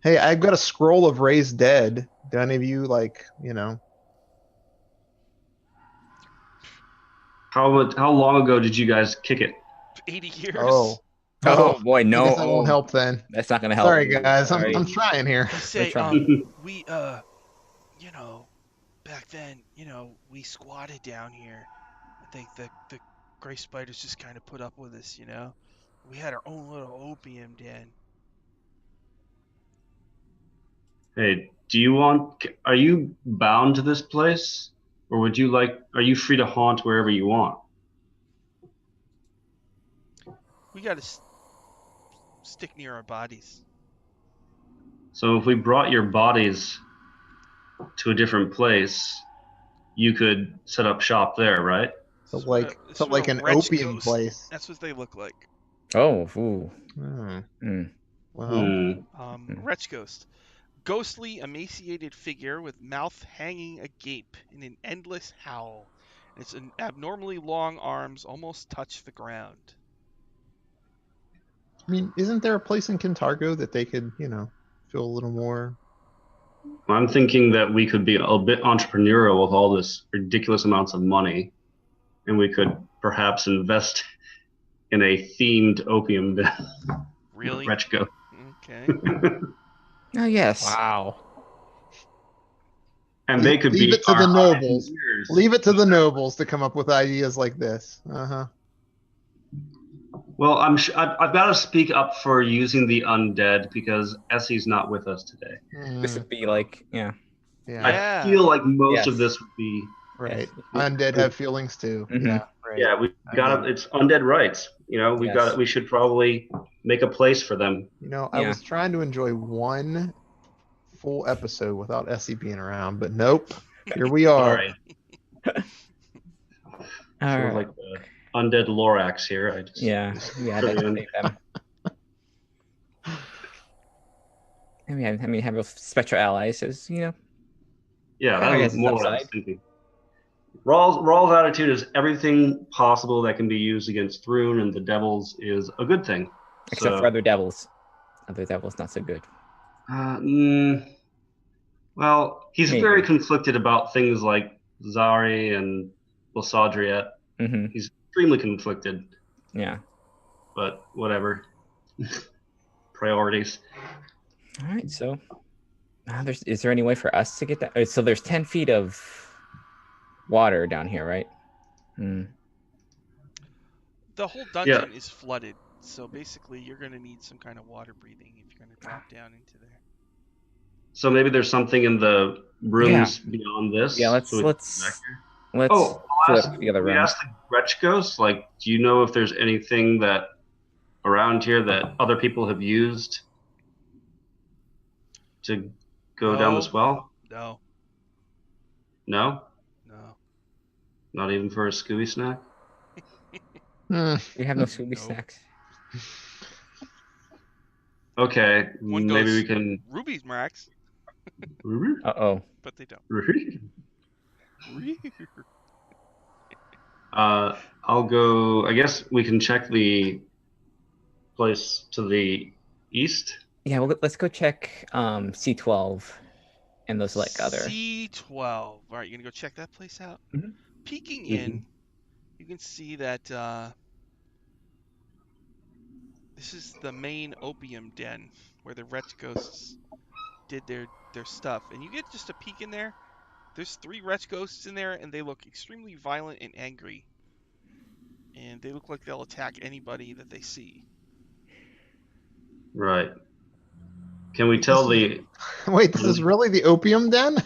Hey, I've got a scroll of raised dead. Do any of you like, How long ago did you guys kick it? 80 years. Oh. oh boy, I no, guess that won't help then. that's not gonna help. Sorry guys, Sorry. I'm trying here. You say, trying. we, back then, we squatted down here. I think the gray spiders just kind of put up with us, We had our own little opium den. Hey, are you bound to this place? Or are you free to haunt wherever you want? We got to stick near our bodies. So if we brought your bodies to a different place, you could set up shop there, right? So Sort like of- so sort like of an wretch opium ghost. place. That's what they look like. Oh, ooh. Hmm. Mm. Well, Wretch ghost. Ghostly, emaciated figure with mouth hanging agape in an endless howl. Its abnormally long arms almost touch the ground. I mean, isn't there a place in Kintargo that they could, feel a little more? I'm thinking that we could be a bit entrepreneurial with all this ridiculous amounts of money, and we could perhaps invest in a themed opium den. Really? Wretch ghost. Okay. Oh yes. Wow. And they could Leave be it to the our nobles. engineers. Leave it to the nobles to come up with ideas like this. Uh-huh. Well, I've got to speak up for using the undead because Essie's not with us today. This would be like, yeah. Yeah. Yeah. I feel like most of Yes. this would be. Right. Yes. Undead have feelings too. Mhm. Yeah. Right. Yeah, we got to. It's undead rights. Yes. We should probably make a place for them. I Yeah. was trying to enjoy one full episode without Essie being around, but nope. Here we are. Sorry, All sort of right. like the undead Lorax here. I just Yeah, we had to Brilliant. save them. Have spectral allies as Yeah, I that guess was it's more what I was upside. thinking. Rawl's attitude is everything possible that can be used against Thrune and the devils is a good thing. Except for other devils. Other devils not so good. Well, he's Maybe. very conflicted about things like Zari and Lysadriet. Mm-hmm. He's extremely conflicted, Yeah. but whatever. Priorities. All right. So, is there any way for us to get that? So there's 10 feet of water down here, right? Hmm. The whole dungeon is flooded, so basically you're going to need some kind of water breathing if you're going to drop down into there. So maybe there's something in the rooms beyond this. Yeah, let's so we can go back here. Oh, flip the other we room. asked the Gretsch Ghost, like, do you know if there's anything that around here that other people have used to go down this well? No. No? No. Not even for a Scooby snack? We have no Scooby No. snacks. Okay, One maybe goes we can. Ruby's Max, Uh-oh. but they don't. I'll go. I guess we can check the place to the east. Yeah, well, let's go check C12 and those like other. C12. All right, you're gonna go check that place out. Mhm. Peeking in, you can see that this is the main opium den where the wretch ghosts did their stuff, and you get just a peek in there. There's 3 wretch ghosts in there, and they look extremely violent and angry, and they look like they'll attack anybody that they see. Right. Can we tell the? Wait, this is really the opium den?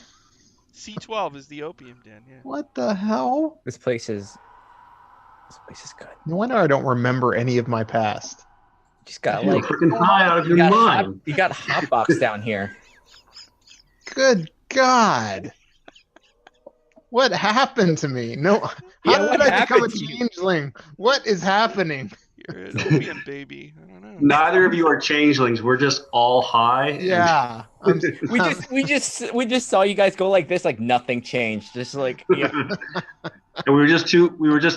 C12 is the opium den. Yeah. What the hell? This place is good. No wonder I don't remember any of my past. Just got You're like freaking high out of your you mind. got hotbox down here. Good God. What happened to me? No, how Yeah, did what I become a happened to you? changeling? What is happening? You're an opium baby. I don't know. Neither of you are changelings. We're just all high. Yeah. We just saw you guys go like this, like nothing changed. Just like yeah. And we were just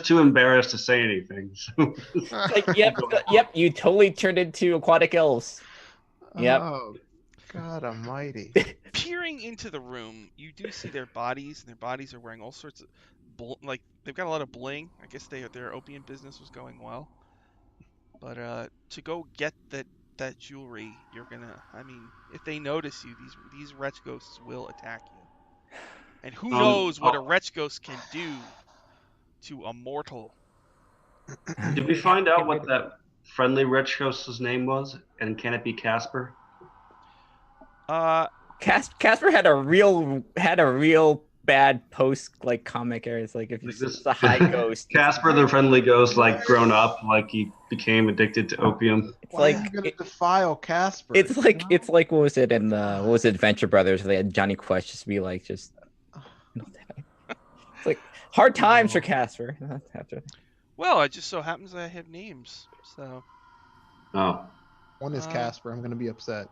too embarrassed to say anything. So. Like yep, you totally turned into aquatic elves. Yep. Oh, God almighty. Peering into the room, you do see their bodies, and their bodies are wearing all sorts of, like, they've got a lot of bling. I guess their opium business was going well. But to go get that jewelry, you're gonna. I mean, if they notice you, these wretch ghosts will attack you. And who knows what a wretch ghost can do to a mortal? Did we find out what that friendly Rich Ghost's name was? And can it be Casper? Casper had a real bad post like comic areas, like if you This a high ghost. Casper the friendly ghost, like grown up, like he became addicted to opium. It's Why like are you gonna defile Casper? it's like what was it in the Adventure Brothers where they had Johnny Quest just be like just it's like hard times for Casper. Well, it just so happens I have names, so. Oh. One is Casper. I'm gonna be upset.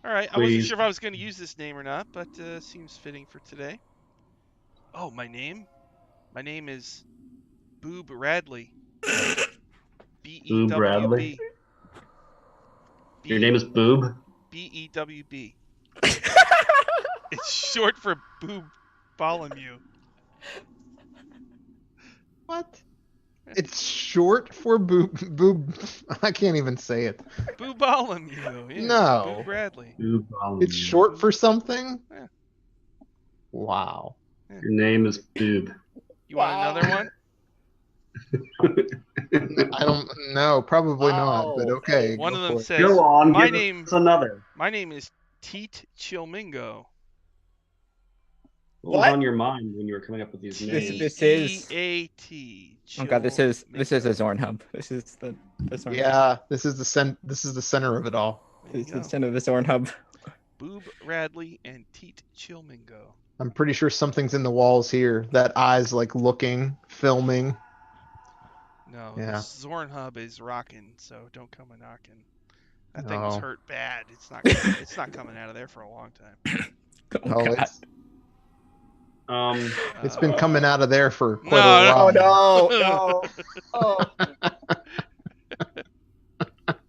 All right, I wasn't Please. sure if I was going to use this name or not, but seems fitting for today. Oh, my name? My name is Boob Radley. Boob Radley? B-E-W-B. Your name is Boob? B-E-W-B. It's short for Boob Bartholomew. What? It's short for boob. I can't even say it. Boob Bartholomew. Yeah, No. Boob Radley. Boob It's short for something? Yeah. Wow. Your name is Boob. You want another one? I don't know. Probably not, but okay. One go of them for it. says, Go on, my give name, us another. my name is Teet Chilmingo. What was on your mind when you were coming up with these names? This is- T-E-A-T. Oh god, this is a Chilmingo. Zorn hub. This is the Zorn hub. Yeah, this is the center of it all. There you This is the go. center of the Zorn hub. Boob Radley and Teet Chilmingo. I'm pretty sure something's in the walls here. That eye's like looking, filming. No, Yeah. this Zorn hub is rocking, so don't come a knocking. That thing was Oh. hurt bad. It's not coming out of there for a long time. Oh, Oh, god. it's been coming out of there for quite No, a while. no. Oh.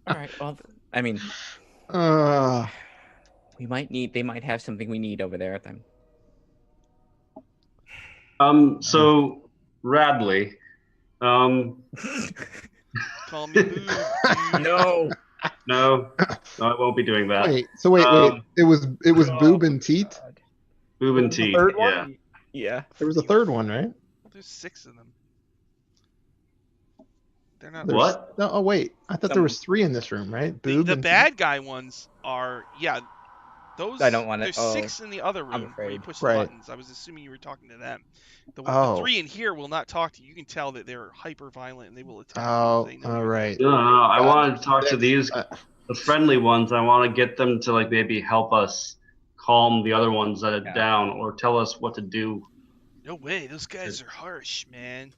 All right. Well, I mean, Uh, they might have something we need over there at them. So Radley, Call me Boob. dude. No. no, I won't be doing that. wait. Wait. It was Boob and Teat. Boob and Teeth, third one? yeah. Yeah. There was a third one, right? There's 6 of them. They're not. There's- What? No. Oh wait. I thought there was 3 in this room, right? The Boob and bad guy ones are Those I don't want to. there's Oh, 6 in the other I'm room where you afraid. push the Right. buttons. I was assuming you were talking to them. The Oh. 3 in here will not talk to you. You can tell that they're hyper violent and they will attack you. Oh, If they know all you're right. No, I God, want to talk to that's- these the friendly ones. I want to get them to like maybe help us calm the other ones that are Yeah. down, or tell us what to do. No way, those guys are harsh, man.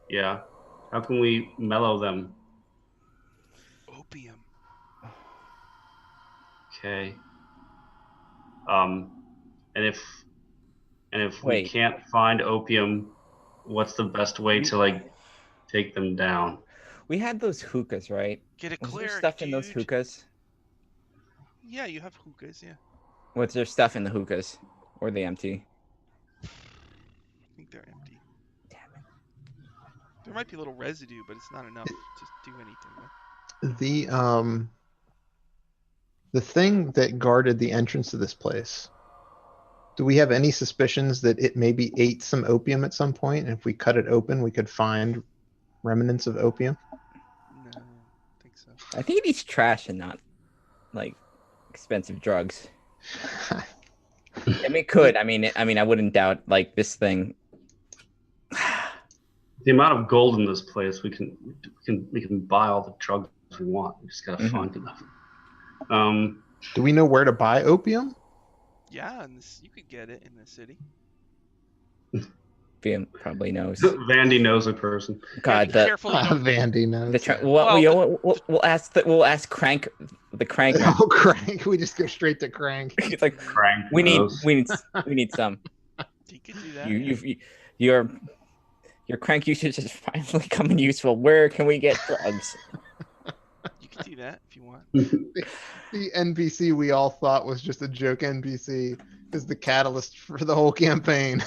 Yeah. How can we mellow them? Opium. Okay. And if we Wait. can't find opium, what's the best way to like take them down? We had those hookahs, right? Get a Was there cleric, stuff dude. in those hookahs? Yeah, you have hookahs, yeah. Was there stuff in the hookahs? Or are they empty? I think they're empty. Damn it. There might be a little residue, but it's not enough to do anything with. The thing that guarded the entrance to this place. Do we have any suspicions that it maybe ate some opium at some point? And if we cut it open, we could find remnants of opium? No, I don't think so. I think it eats trash and not like expensive drugs. I mean, it could. I mean, I wouldn't doubt like this thing. The amount of gold in this place, we can buy all the drugs we want. We just gotta find enough. Do we know where to buy opium? Yeah, and you could get it in the city. Liam probably knows. Vandy knows a person. God, be the careful you don't- Vandy knows. we'll ask Crank, the Crank. Oh, Crank. We just go straight to Crank. It's like Crank we need knows. we need some. You could do that. Your Crank usage is finally coming useful. Where can we get drugs? You could do that if you want. The NPC we all thought was just a joke NPC is the catalyst for the whole campaign.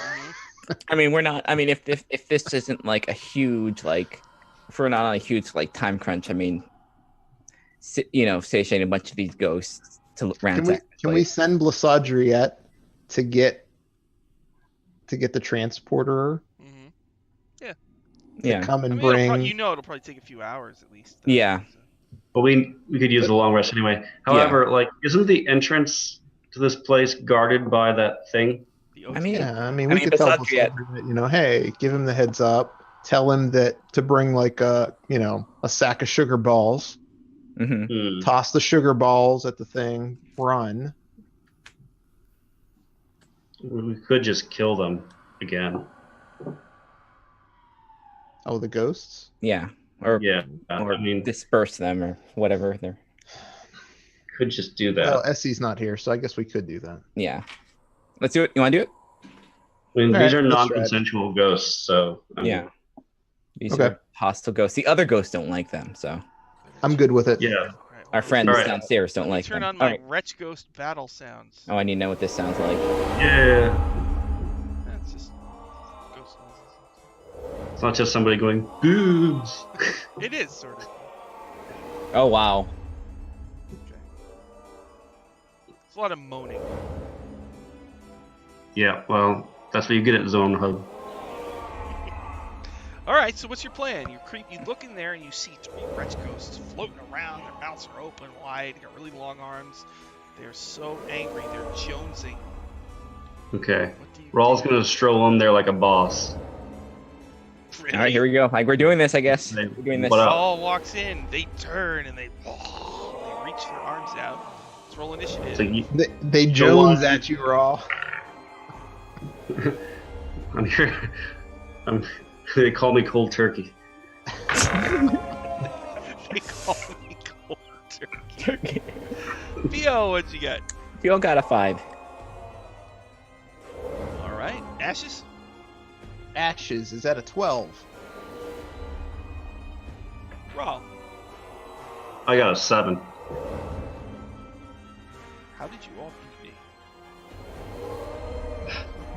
I mean, we're not. I mean, if this isn't like a huge like, if we're not on a huge like time crunch, I mean, stationing a bunch of these ghosts to ransack. Can we send Blassadriette to get the transporter Mm-hmm. to Yeah. come and I mean, bring? it'll probably take a few hours at least. Yeah. So. But we could use the long rest anyway. However, like, isn't the entrance to this place guarded by that thing? I mean, we could tell Blassadriette- Blassadriette, hey, give him the heads up. Tell him that to bring like a sack of sugar balls. Mm-hmm. Toss the sugar balls at the thing. Run. We could just kill them again. Oh, the ghosts. Yeah. Or Yeah, or I mean, disperse them or whatever. They're could just do that. Well, Essie's not here, so I guess we could do that. yeah. Let's do it. You want to do it? I mean, All these right, are let's try it. non-consensual ghosts, so I mean, Yeah. These Okay. are hostile ghosts. The other ghosts don't like them, so I'm good with it. yeah. All right, our friends All right. downstairs don't let me like turn them. on my All right. Wretch Ghost battle sounds. Oh, I need to know what this sounds like. Yeah, That's just ghost noises. it's not just somebody going boobs. It is sort of. Oh wow. Okay. It's a lot of moaning. Yeah, well, that's what you get at Zone Hub. All right, so what's your plan? You look in there and you see 3 wretch ghosts floating around. Their mouths are open wide. They got really long arms. They're so angry. They're jonesing. Okay, What do you Rawl's do? gonna stroll in there like a boss. Really? All right, here we go. Like we're doing this, I guess. Hey, We're doing this. what up? Saul walks in. They turn and they reach their arms out. Let's roll initiative. So you, They Jones at you, Raw. I'm here. They call me cold turkey. They call me cold turkey. Theo, what you got? We all got a 5. All right, Ashes. Ashes is at a 12. Raw. I got a 7. How did you all beat me?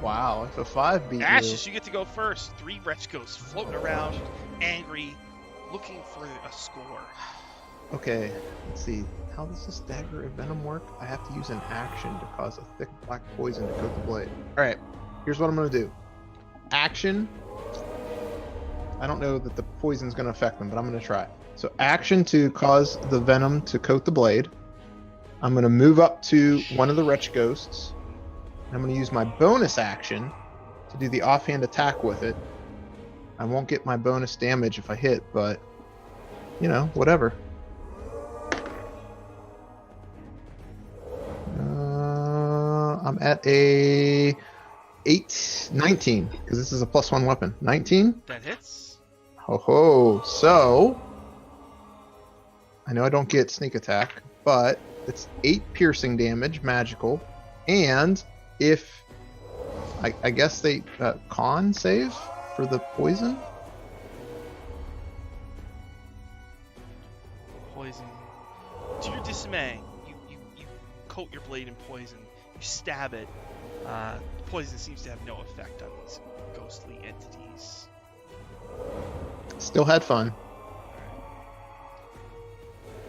Wow, if a 5 beat Ashes, you get to go first. 3 wretch ghosts floating around, angry, looking for a score. you. Okay, let's see. How does this dagger of venom work? I have to use an action to cause a thick black poison to coat the blade. Alright, here's what I'm going to do. Action. I don't know that the poison's going to affect them, but I'm going to try. So action to cause the venom to coat the blade. I'm going to move up to one of the wretch ghosts. I'm going to use my bonus action to do the offhand attack with it. I won't get my bonus damage if I hit, but, you know, whatever. I'm at a 19, because this is a +1 weapon. 19? That hits. Ho ho. So, I know I don't get sneak attack, but it's 8 piercing damage, magical. And if, I guess they, con save for the poison? Poison. To your dismay, you coat your blade in poison. You stab it. The poison seems to have no effect on these ghostly entities. Still had fun.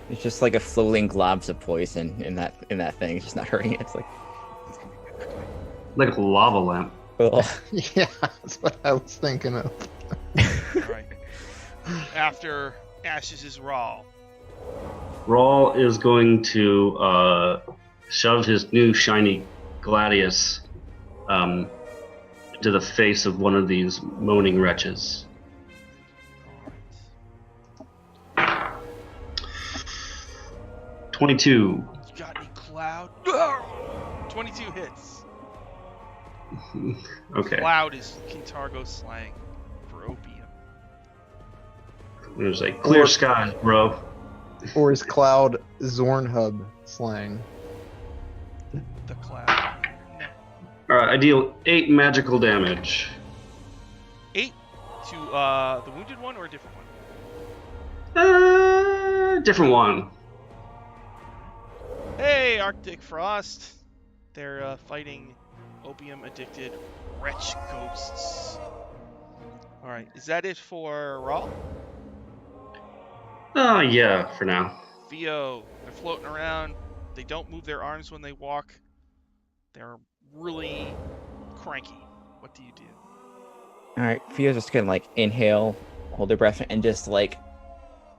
It's just like a floating globs of poison in that thing. It's just not hurting it. It's Like a lava lamp. ugh. Yeah, that's what I was thinking of. Alright. After Ashes is Raw. Rawl is going to shove his new shiny gladius into the face of one of these moaning wretches. 22. You got any cloud? 22 hits. Okay. Cloud is Kintargo slang for opium. There's like clear skies, bro. Or is Cloud Zornhub slang? The cloud. No. Alright, I deal 8 magical damage. 8 to the wounded one or a different one? Different one. Hey, Arctic Frost. They're fighting opium-addicted wretch ghosts. Alright, is that it for Raw? Yeah, for now. Theo, they're floating around. They don't move their arms when they walk. They're really cranky. What do you do? Alright, Fio's just gonna like inhale, hold her breath, and just like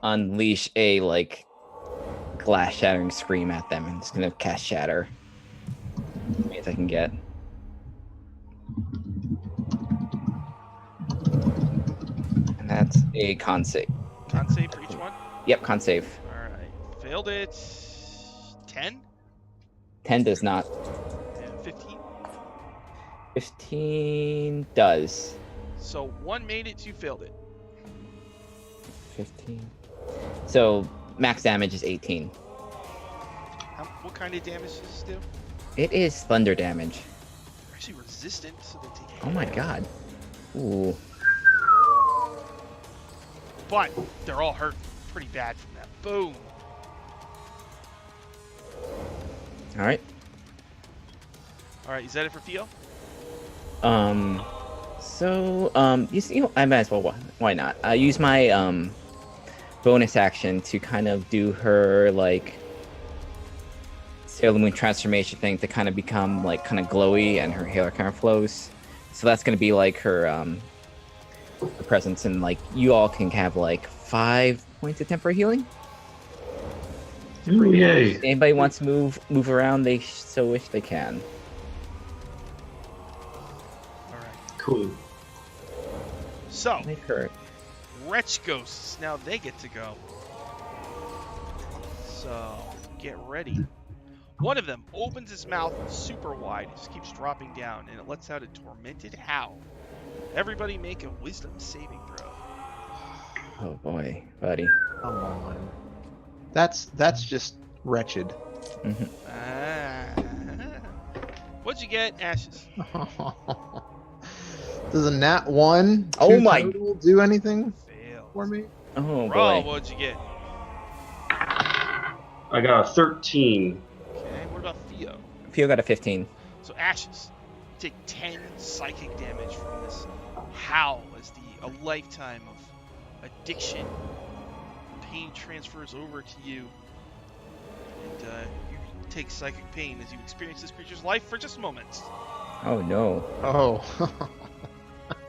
unleash a like glass shattering scream at them, and just gonna cast shatter. As many as I can get. And that's a con save. Con save for each one? Yep, con save. Alright. Failed it. 10? 10 does not. And 15? 15 does. So 1 made it, 2 failed it. 15. So max damage is 18. What kind of damage does this do? It is thunder damage. They're actually resistant, so they take Oh my god. Ooh. But they're all hurt pretty bad from that. Boom. Alright. Alright, is that it for Theo? You know, I might as well, why not? I use my, bonus action to kind of do her, like, Sailor Moon transformation thing to kind of become, like, kind of glowy, and her hair kind of flows. So that's gonna be, like, her presence, and, like, you all can have, like, 5 points of temporary healing. Ooh, yay. If anybody wants to move around, they so wish they can. Alright. Cool. So, Might hurt. Wretch Ghosts. Now they get to go. So, get ready. One of them opens its mouth super wide. It just keeps dropping down, and it lets out a tormented howl. Everybody make a wisdom saving throw. Oh boy, buddy. Come on. That's just wretched. Mm-hmm. Ah. What'd you get, Ashes? Does a nat 1 Oh my- total do anything Fail. for me? Oh Raw, boy. what'd you get? I got a 13. Okay, what about Theo? Pio got a 15. So Ashes, you take 10 psychic damage from this howl as a lifetime of addiction. Pain transfers over to you, and you take psychic pain as you experience this creature's life for just moments. Oh no. Oh.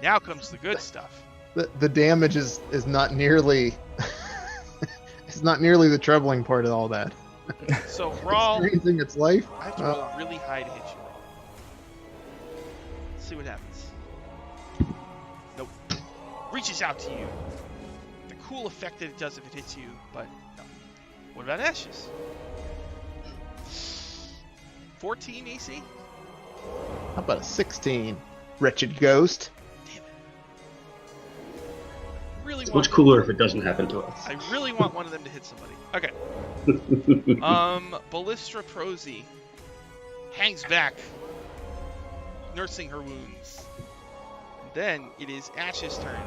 Now comes the good stuff. The damage is not nearly it's not nearly the troubling part of all that. So Rawl, Experiencing its life. I have to roll really high to hit you, Rawl. Let's see what happens. Nope. Reaches out to you. The cool effect that it does if it hits you, but no. What about Ashes? 14 AC? How about a 16? Wretched ghost. Damn it. Really It's want much cooler if it doesn't happen to us. I really want one of them to hit somebody. Okay. Ballistra Prosy hangs back, nursing her wounds. Then it is Ash's turn.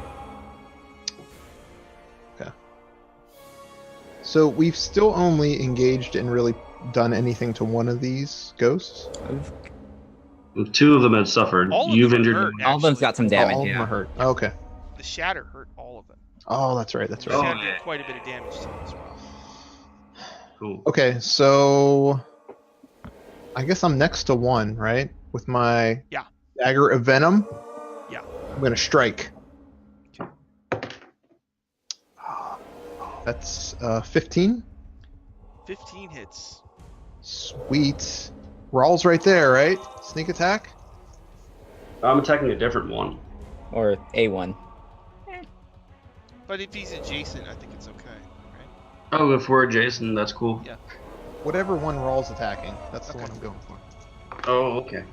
So we've still only engaged and really done anything to one of these ghosts. Two of them had suffered. All of You've them are injured hurt, All of them's actually. got some damage. All of them Yeah. are hurt. Okay. The Shatter hurt all of them. Oh, that's right. That's The right. Shatter did quite a bit of damage to them as well. Cool. Okay, so I guess I'm next to one, right? With my Yeah. dagger of venom. Yeah. I'm gonna strike. That's 15. 15 hits. Sweet. Rawl's right there, right? Sneak attack. I'm attacking a different one. Or A1. But if he's adjacent, I think it's okay, right? Oh, if we're adjacent, that's cool. Yeah. Whatever one Rawl's attacking, that's the Okay. one I'm going for. Oh, okay.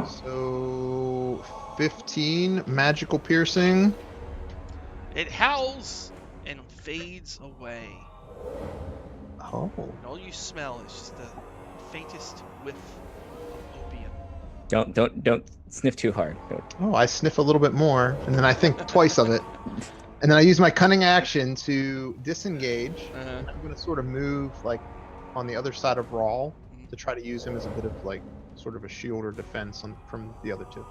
So 15 magical piercing. It howls and fades away. Oh. And all you smell is just the faintest whiff of opium. Don't sniff too hard. Don't. Oh, I sniff a little bit more, and then I think twice of it. And then I use my cunning action to disengage. Uh-huh. I'm going to sort of move like on the other side of Rawl to try to use him as a bit of like sort of a shield or defense from the other two.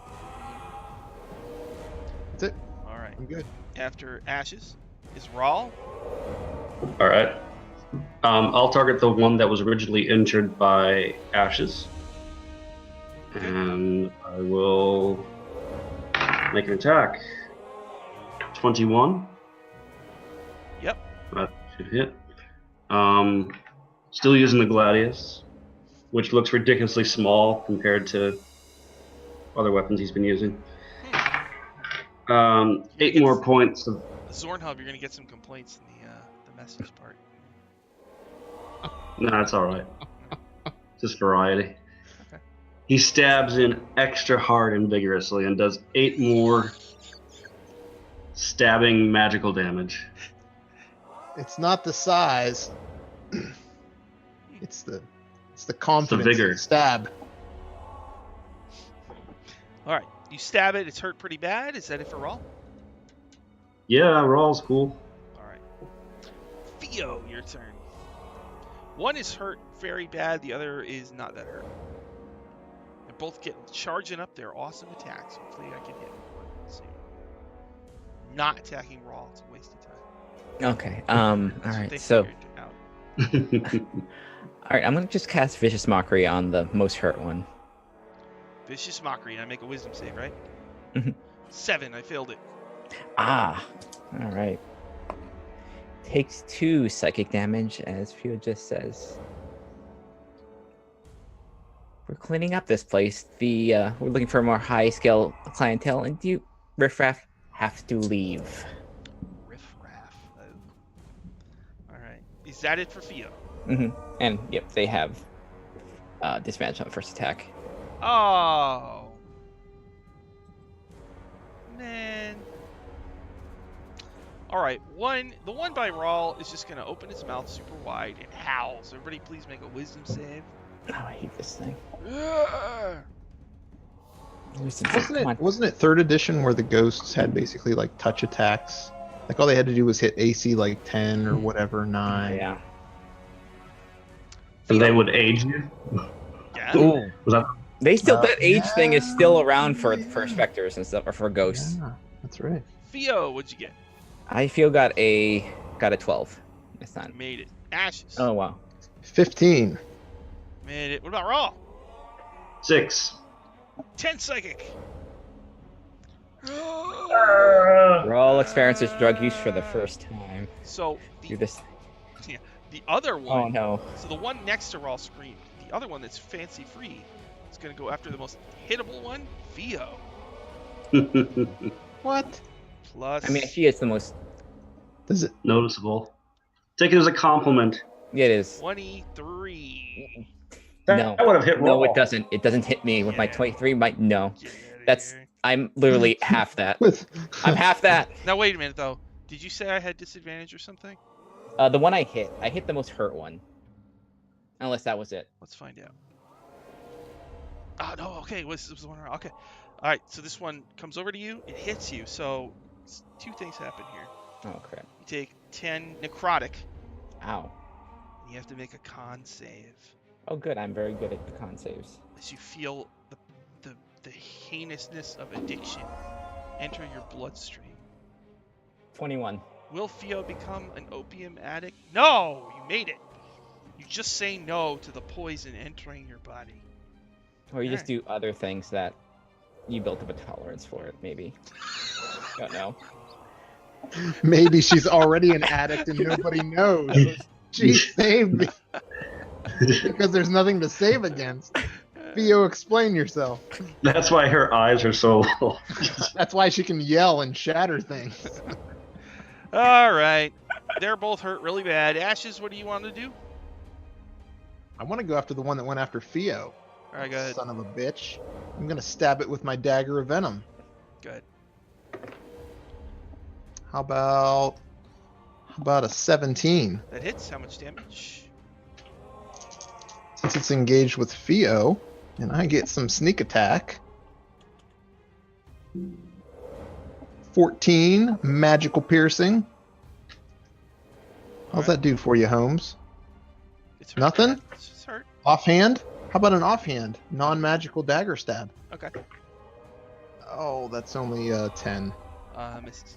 That's it. All right. I'm good. After Ashes is Rawl. All right. I'll target the one that was originally injured by Ashes. And I will make an attack. 21. Yep. That should hit. Still using the Gladius, which looks ridiculously small compared to other weapons he's been using. 8 more points of. Zornhub, you're gonna get some complaints in the message part. Nah, it's alright. Just variety. Okay. He stabs in extra hard and vigorously and does 8 more stabbing magical damage. It's not the size. it's the confidence. vigor. The stab. All right. You stab it. It's hurt pretty bad. Is that it for Rawl? Yeah, Rawl's cool. All right. Theo, your turn. One is hurt very bad. The other is not that hurt. They're both charging up their awesome attacks. Hopefully I can hit them. Let's see. Not attacking Rawl. It's a waste of time. Okay. All That's what right. they So, figured out. all right. I'm gonna just cast Vicious Mockery on the most hurt one. Vicious Mockery. And I make a wisdom save, right? Mhm. 7. I failed it. Ah. All right. Takes 2 psychic damage, as Pio just says. We're cleaning up this place. We're looking for a more high-scale clientele, and you, Riffraff, have to leave. Riff Raff. All right. Is that it for Theo? And yep, they have disadvantage on first attack. Oh. Man. All right. The one by Rawl is just going to open its mouth super wide and howls. Everybody please make a wisdom save. Oh, I hate this thing. Ugh. Wisdom save, come on. Wasn't it third edition where the ghosts had basically like touch attacks? Like all they had to do was hit AC like 10 or whatever, 9. Yeah. And they would age you? Yeah. Ooh. Was that? They still that age yeah. thing is still around for specters and stuff, or for ghosts. Yeah, that's right. Theo, what'd you get? I feel got a 12. It's not. Made it. Ashes. Oh wow. 15. Made it. What about Rawl? 6. 10 psychic. We're all experiencing drug use for the first time. So Do this. The other one. Oh no. So the one next to Raw screamed. The other one that's fancy free is going to go after the most hittable one, Theo. What? Plus. I mean, she is the most. Does it? Noticeable. Take it as a compliment. Yeah, it is. 23. No. That would have hit No, roll. it doesn't. It doesn't hit me with my Yeah. 23. No. Get outta That's. here. I'm literally half that. With I'm half that. Now wait a minute though. Did you say I had disadvantage or something? The one I hit the most hurt one. Unless that was it. Let's find out. Oh no. Okay, this was the one. Okay. All right. So this one comes over to you. It hits you. So two things happen here. Oh crap. You take 10 necrotic. Ow. And you have to make a con save. Oh good. I'm very good at the con saves. As you feel the heinousness of addiction enter your bloodstream. 21. Will Theo become an opium addict? No! You made it! You just say no to the poison entering your body. Or you just Alright. do other things that you built up a tolerance for it, maybe. Don't know. maybe she's already an addict and nobody knows. She saved me because there's nothing to save against. Theo, explain yourself. That's why her eyes are so low. That's why she can yell and shatter things. Alright. They're both hurt really bad. Ashes, what do you want to do? I want to go after the one that went after Theo. Alright, go ahead. Son of a bitch. I'm gonna stab it with my dagger of venom. Good. How about a 17? That hits. How much damage? Since it's engaged with Theo, and I get some sneak attack. 14 magical piercing. How's that do for you, Holmes? It's hurt. Nothing? It's just hurt. Offhand? How about an offhand, non-magical dagger stab? Okay. Oh, that's only 10. Misses.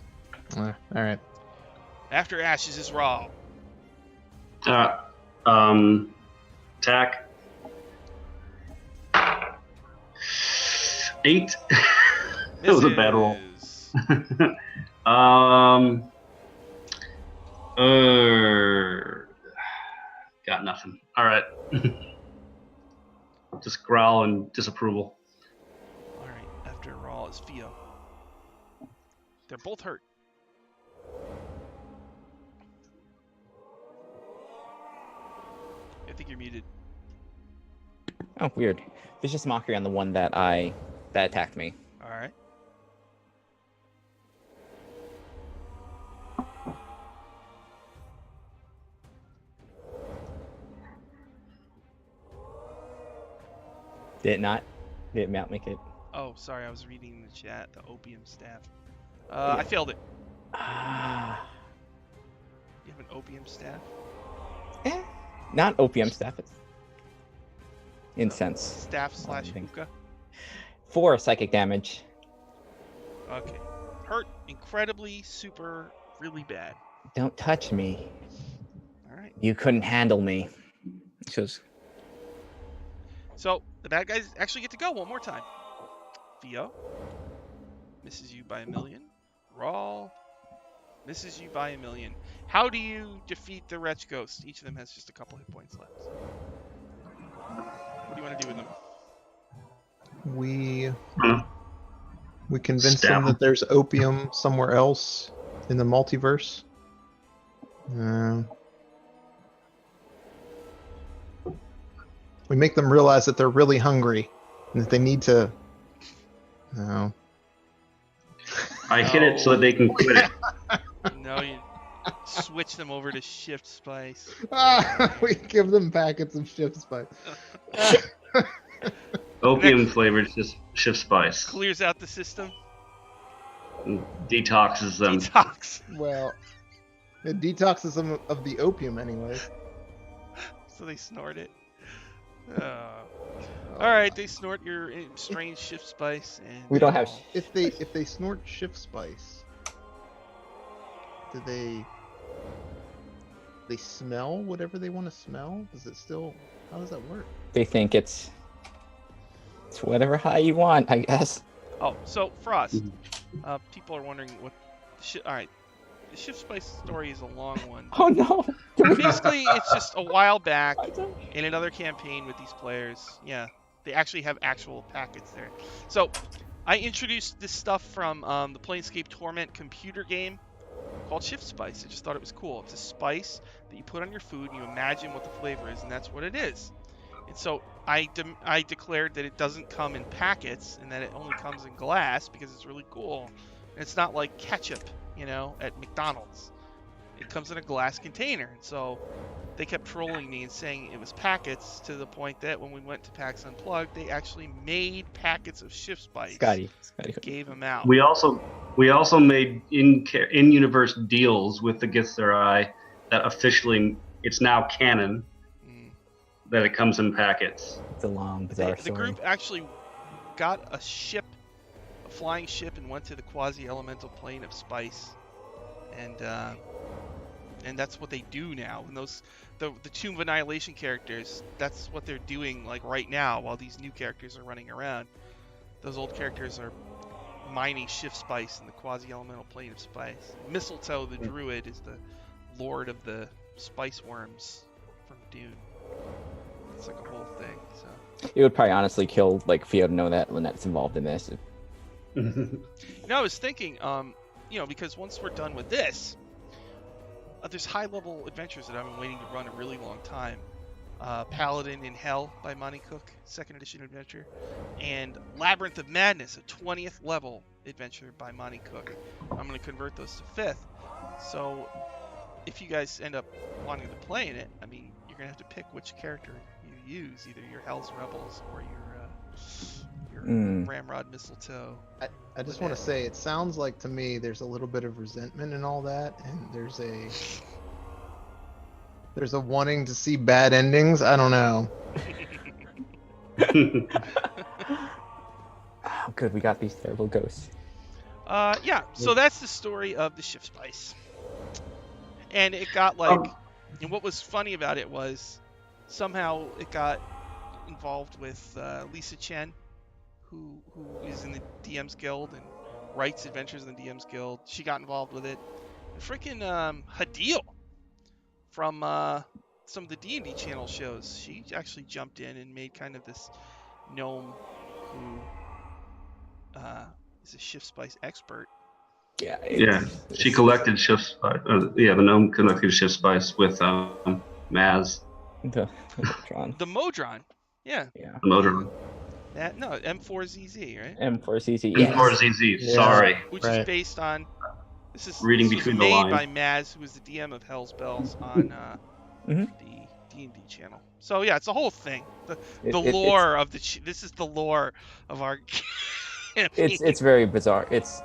All right. After Ashes is Raw. Attack. 8. That was a bad roll. Misses. Got nothing. All right. Just growl in disapproval. Alright, after Raw is Theo. They're both hurt. I think you're muted. Oh, weird. Vicious mockery on the one that attacked me. Alright. Did it not? Did it not make it? Oh, sorry, I was reading the chat. The opium staff. I failed it. Ah. You have an opium staff? Not opium stuff. It's incense. Staff slash things. hookah? 4 psychic damage. Okay. Hurt incredibly, super, really bad. Don't touch me. Alright. You couldn't handle me. Shows. So, the bad guys actually get to go one more time. Theo misses you by 1,000,000. Rawl misses you by 1,000,000. How do you defeat the Wretch Ghost? Each of them has just a couple hit points left. What do you want to do with them? We convince Stab them him. that there's opium somewhere else in the multiverse. We make them realize that they're really hungry and that they need to. No. I hit it so that they can quit it. No, you switch them over to Shift Spice. We give them packets of shift spice. Opium flavored shift spice. Clears out the system. Detoxes them. Detox. Well, it detoxes them of the opium, anyways. So they snort it. Alright, they snort your strange Shift Spice. And We don't have. If they snort shift spice, do they smell whatever they want to smell? Does it still? How does that work? They think it's whatever high you want, I guess. Oh, so Frost. People are wondering what. Alright. the Shift Spice story is a long one. Oh no! Basically, it's just a while back in another campaign with these players. Yeah, they actually have actual packets there. So, I introduced this stuff from the Planescape Torment computer game called Shift Spice. I just thought it was cool. It's a spice that you put on your food, and you imagine what the flavor is, and that's what it is. And so I declared that it doesn't come in packets, and that it only comes in glass because it's really cool. And it's not like ketchup, at McDonald's. It comes in a glass container. And so they kept trolling me and saying it was packets, to the point that when we went to PAX Unplugged, they actually made packets of Shift Spice. Scotty. Gave them out. We also made in-universe deals with the Githzerai that officially it's now canon that it comes in packets. It's a long, bizarre The story. group actually got a flying ship, and went to the quasi-elemental plane of Spice, and that's what they do now. And the Tomb of Annihilation characters, that's what they're doing like right now, while these new characters are running around. Those old characters are mining Shift Spice in the quasi-elemental plane of Spice. Mistletoe, the druid, is the lord of the spice worms from Dune. It's like a whole thing. So It would probably honestly kill Theo to know that Lynette's involved in this. I was thinking, because once we're done with this, there's high-level adventures that I've been waiting to run a really long time. Paladin in Hell by Monty Cook, 2nd edition adventure, and Labyrinth of Madness, a 20th level adventure by Monty Cook. I'm going to convert those to 5th. So if you guys end up wanting to play in it, you're going to have to pick which character you use, either your Hell's Rebels or your Ramrod Mistletoe. I just want to say, it sounds like to me there's a little bit of resentment and all that, and there's a wanting to see bad endings. I don't know. Oh, good, we got these terrible ghosts. So that's the story of the Shift Spice. And it got and what was funny about it was somehow it got involved with Lisa Chen, who is in the DM's Guild and writes adventures in the DM's Guild. She got involved with it. And freaking Hadil from some of the D&D channel shows, she actually jumped in and made kind of this gnome who is a Shift Spice expert. Yeah. She collected Shift Spice. The gnome collected Shift Spice with Maz. The Modron. The Modron. Yeah. The Modron. M4ZZ, right? M4CC. Yes. M4ZZ. Yeah. Sorry. Which is based on. This was Between the made lines. by Maz, who was the DM of Hell's Bells on the D&D channel. So yeah, it's a whole thing. The lore of this is the lore of our. It's very bizarre. It's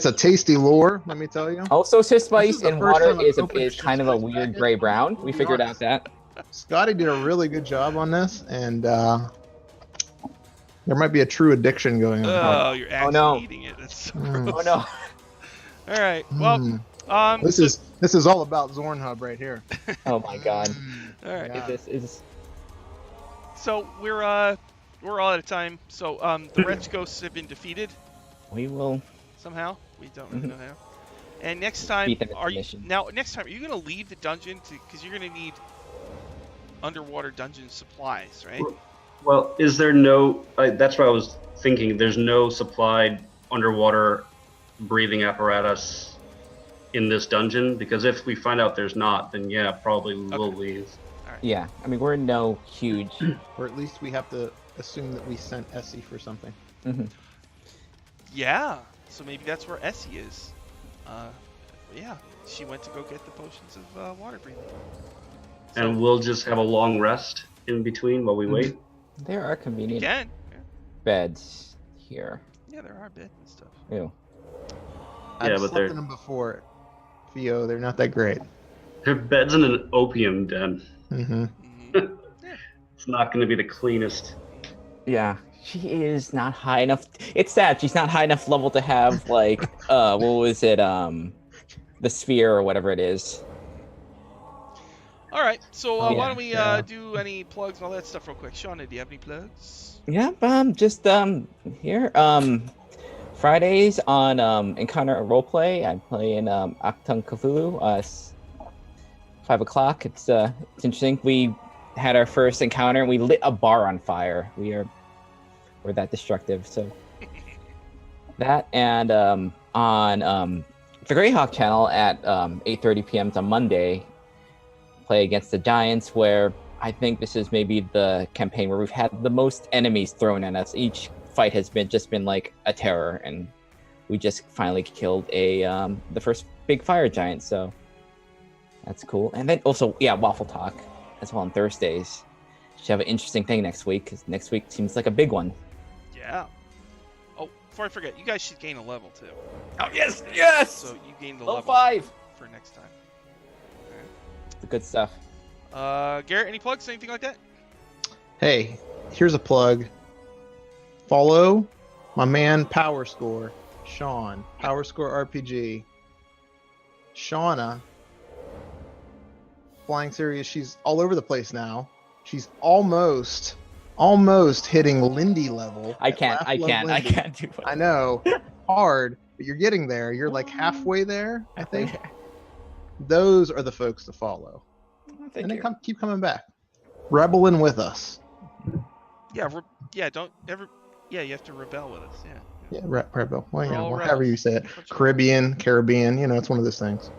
a tasty lore, let me tell you. also Shift Spice the in first water time I've is opened kind of a Shift Spice weird packet. gray brown. We Be figured out honest. that. Scotty did a really good job on this, and there might be a true addiction going on. Oh, you're actually no. eating it. That's so Mm. gross. Oh no. All right. Well, This is all about Zorn Hub right here. Oh my god. all right. Yeah. This is So we're all out of time. So the Wretch Ghosts have been defeated we will somehow. We don't really know how. And next time, Beat them at are the you mission. gonna leave the dungeon because you're gonna need underwater dungeon supplies, right? Well, is there no? That's what I was thinking. There's no supplied underwater breathing apparatus in this dungeon, because if we find out there's not, then yeah, probably we will leave. yeah. We're in no huge. Or at least we have to assume that we sent Essie for something. Yeah. So maybe that's where Essie is. Yeah. She went to go get the potions of water breathing. And we'll just have a long rest in between while we wait. There are convenient Again. beds here. Yeah, there are beds and stuff. Ew. I've but slept they're- in them before, Theo. They're not that great. Their bed's in an opium den. Mm-hmm. Mhm. It's not going to be the cleanest. Yeah. She is not high enough. It's sad. She's not high enough level to have what was it? The sphere or whatever it is. All right. So Oh, why don't we yeah. do any plugs and all that stuff real quick? Shauna, do you have any plugs? Yeah. Just here. Fridays on Encounter Roleplay, I play in Achtung Cthulhu. It's 5 o'clock. It's interesting. We had our first encounter and we lit a bar on fire. We're that destructive. So that, and on the Greyhawk channel at 8:30 p.m. on Monday, play against the Giants, where I think this is maybe the campaign where we've had the most enemies thrown at us. Each fight has been like a terror, and we just finally killed the first big fire giant. So that's cool. And then also, Waffle Talk as well on Thursdays. Should have an interesting thing next week, because next week seems like a big one. Yeah. Oh, before I forget, you guys should gain a level too. Oh yes, yes. So you gained a level level 5 for next time. The good stuff. Garrett, any plugs, anything like that? Hey, here's a plug. Follow my man Power Score, Sean, Power Score RPG. Shauna, Flying Serious, she's all over the place now. She's almost hitting Lindy level. I can't do it. I know, hard, but you're getting there. You're like halfway there, I think. Those are the folks to follow. Thank and you. then keep coming back. Rebelling with us. Yeah, don't ever. Yeah, you have to rebel with us. Yeah. Yeah, rebel. Well, We're all however rebels. you say it. Caribbean, it's one of those things.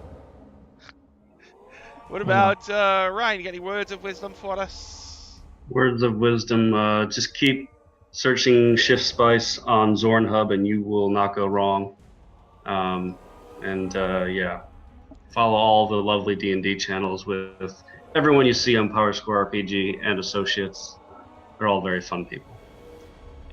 What about Ryan? You got any words of wisdom for us? Words of wisdom: just keep searching Shift Spice on Zorn Hub, and you will not go wrong. Follow all the lovely D&D channels with everyone you see on Power Score RPG and Associates. They're all very fun people.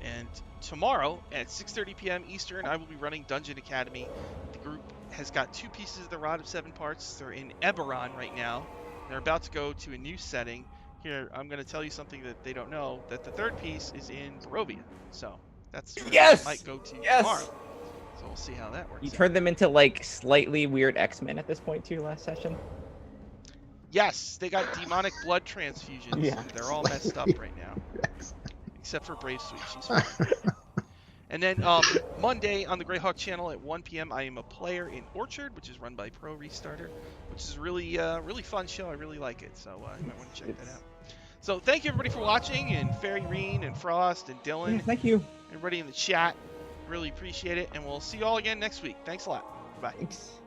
And tomorrow at 6:30 p.m. Eastern, I will be running Dungeon Academy. The group has got 2 pieces of the Rod of 7 Parts. They're in Eberron right now. They're about to go to a new setting. Here, I'm going to tell you something that they don't know, that the 3rd piece is in Barovia. So that's where they might go to tomorrow. So we'll see how that works. You turned them into like slightly weird X-Men at this point too last session. Yes, they got demonic blood transfusions. Yeah, And they're all messed up right now. Except for Brave Sweet, she's fine. And then Monday on the Greyhawk channel at 1 p.m. I am a player in Orchard, which is run by Pro Restarter, which is really fun show. I really like it, so you might want to check that out. So thank you everybody for watching, and Fairy Reen and Frost and Dylan. Yeah, thank you. Everybody in the chat, really appreciate it, and we'll see you all again next week. Thanks a lot. Bye. Thanks.